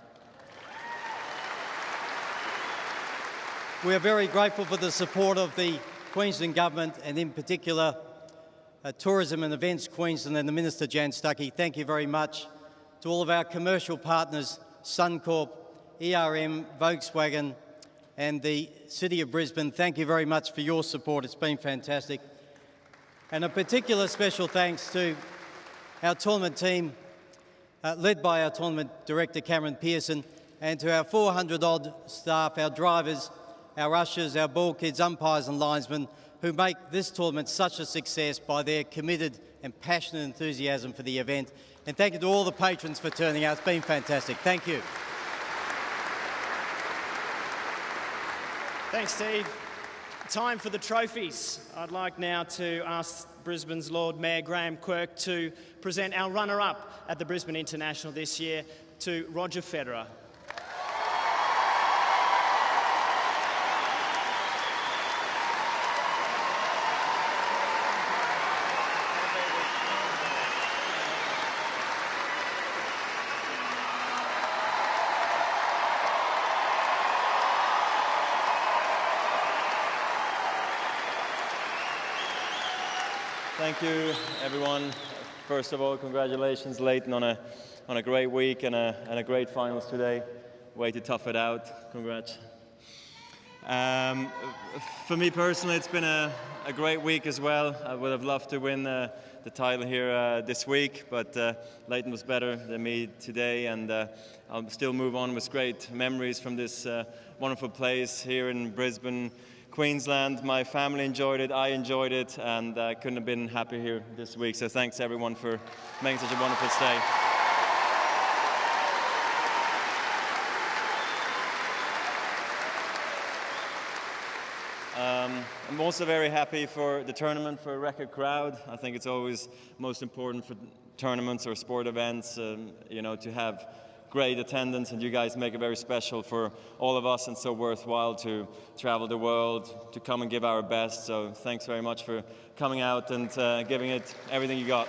We are very grateful for the support of the Queensland Government, and in particular Tourism and Events Queensland and the Minister Jan Stuckey. Thank you very much to all of our commercial partners, Suncorp, ERM, Volkswagen and the City of Brisbane. Thank you very much for your support. It's been fantastic. And a particular special thanks to our tournament team, led by our Tournament Director Cameron Pearson, and to our 400-odd staff, our drivers, our ushers, our ball kids, umpires and linesmen, who make this tournament such a success by their committed and passionate enthusiasm for the event. And thank you to all the patrons for turning out. It's been fantastic. Thank you. Thanks, Steve. Time for the trophies. I'd like now to ask Brisbane's Lord Mayor Graham Quirk to present our runner-up at the Brisbane International this year to Roger Federer. Thank you, everyone. First of all, congratulations, Lleyton, on a great week and a great finals today. Way to tough it out. Congrats. For me personally, it's been a great week as well. I would have loved to win the title here this week, but Lleyton was better than me today, and I'll still move on with great memories from this wonderful place here in Brisbane. Queensland. My family enjoyed it, I enjoyed it, and I couldn't have been happier here this week. So thanks everyone for making such a wonderful stay. I'm also very happy for the tournament, for a record crowd. I think it's always most important for tournaments or sport events, you know, to have great attendance, and you guys make it very special for all of us, and so worthwhile to travel the world, to come and give our best. So thanks very much for coming out and giving it everything you got.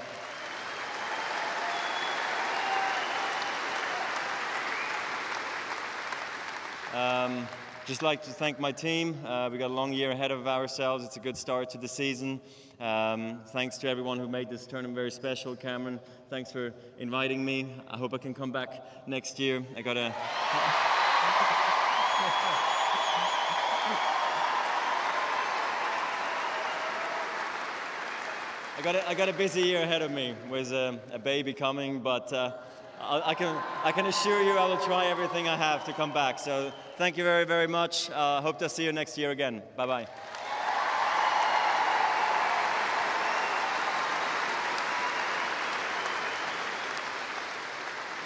Just like to thank my team. We got a long year ahead of ourselves. It's a good start to the season. Thanks to everyone who made this tournament very special. Cameron, thanks for inviting me. I hope I can come back next year. I got a busy year ahead of me with a baby coming, but I can assure you I will try everything I have to come back. So thank you very, very much. Hope to see you next year again. Bye-bye.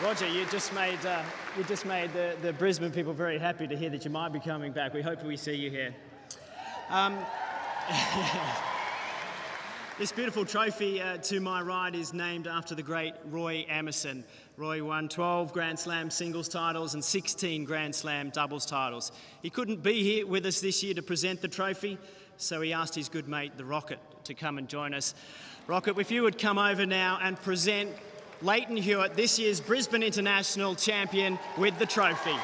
Roger, you just made the Brisbane people very happy to hear that you might be coming back. We hope we see you here. This beautiful trophy to my right is named after the great Roy Emerson. Roy won 12 Grand Slam singles titles and 16 Grand Slam doubles titles. He couldn't be here with us this year to present the trophy, so he asked his good mate, the Rocket, to come and join us. Rocket, if you would come over now and present Lleyton Hewitt, this year's Brisbane International champion, with the trophy.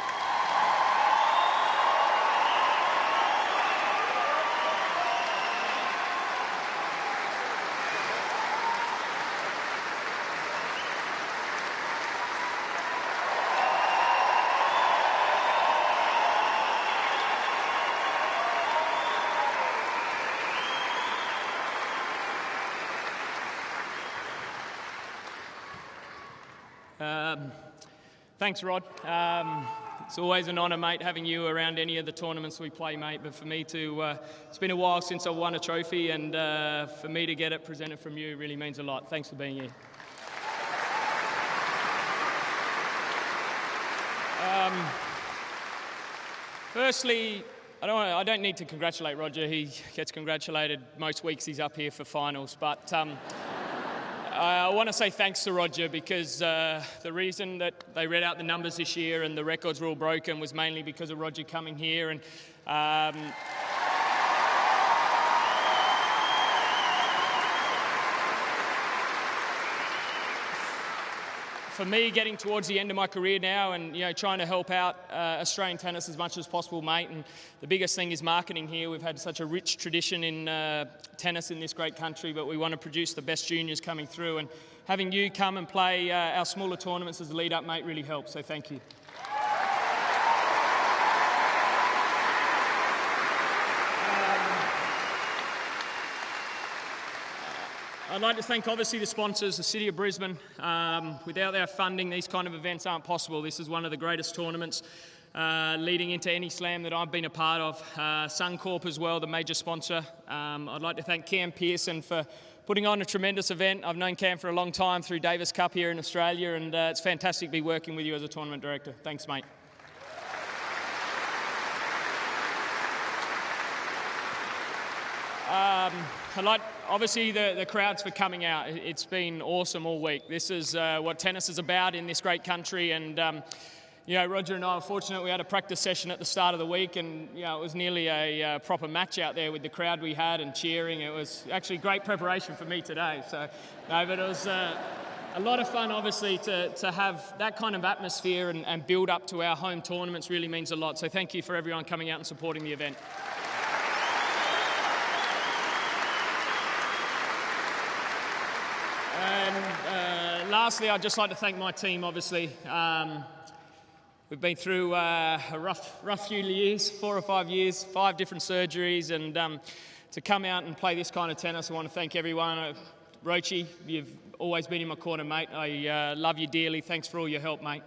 Thanks, Rod. It's always an honour, mate, having you around any of the tournaments we play, mate. But for me to, it's been a while since I won a trophy, and for me to get it presented from you really means a lot. Thanks for being here. Firstly, I don't need to congratulate Roger. He gets congratulated most weeks he's up here for finals. But I want to say thanks to Roger, because the reason that they read out the numbers this year and the records were all broken was mainly because of Roger coming here. And for me, getting towards the end of my career now and, you know, trying to help out Australian tennis as much as possible, mate. And the biggest thing is marketing here. We've had such a rich tradition in tennis in this great country, but we want to produce the best juniors coming through. And having you come and play our smaller tournaments as a lead-up, mate, really helps. So thank you. I'd like to thank, obviously, the sponsors, the City of Brisbane. Without their funding, these kind of events aren't possible. This is one of the greatest tournaments leading into any slam that I've been a part of. Suncorp as well, the major sponsor. I'd like to thank Cam Pearson for putting on a tremendous event. I've known Cam for a long time through Davis Cup here in Australia, and it's fantastic to be working with you as a tournament director. Thanks, mate. Obviously, the crowds for coming out. It's been awesome all week. This is what tennis is about in this great country. And, you know, Roger and I were fortunate. We had a practice session at the start of the week, and, you know, it was nearly a proper match out there with the crowd we had and cheering. It was actually great preparation for me today. So, no, but it was a lot of fun, obviously, to have that kind of atmosphere and build up to our home tournaments really means a lot. So thank you for everyone coming out and supporting the event. And lastly, I'd just like to thank my team, obviously. We've been through a rough few years, 4 or 5 years, 5 different surgeries, and to come out and play this kind of tennis, I want to thank everyone. Rochi, you've always been in my corner, mate. I love you dearly. Thanks for all your help, mate.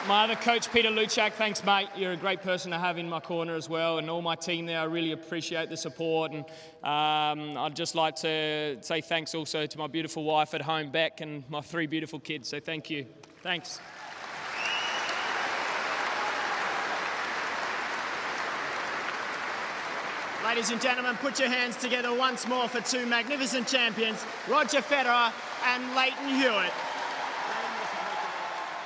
My other coach, Peter Luchak, thanks, mate. You're a great person to have in my corner as well, and all my team there. I really appreciate the support, and I'd just like to say thanks also to my beautiful wife at home, Beck, and my 3 beautiful kids. So thank you. Thanks. Ladies and gentlemen, put your hands together once more for 2 magnificent champions, Roger Federer and Lleyton Hewitt.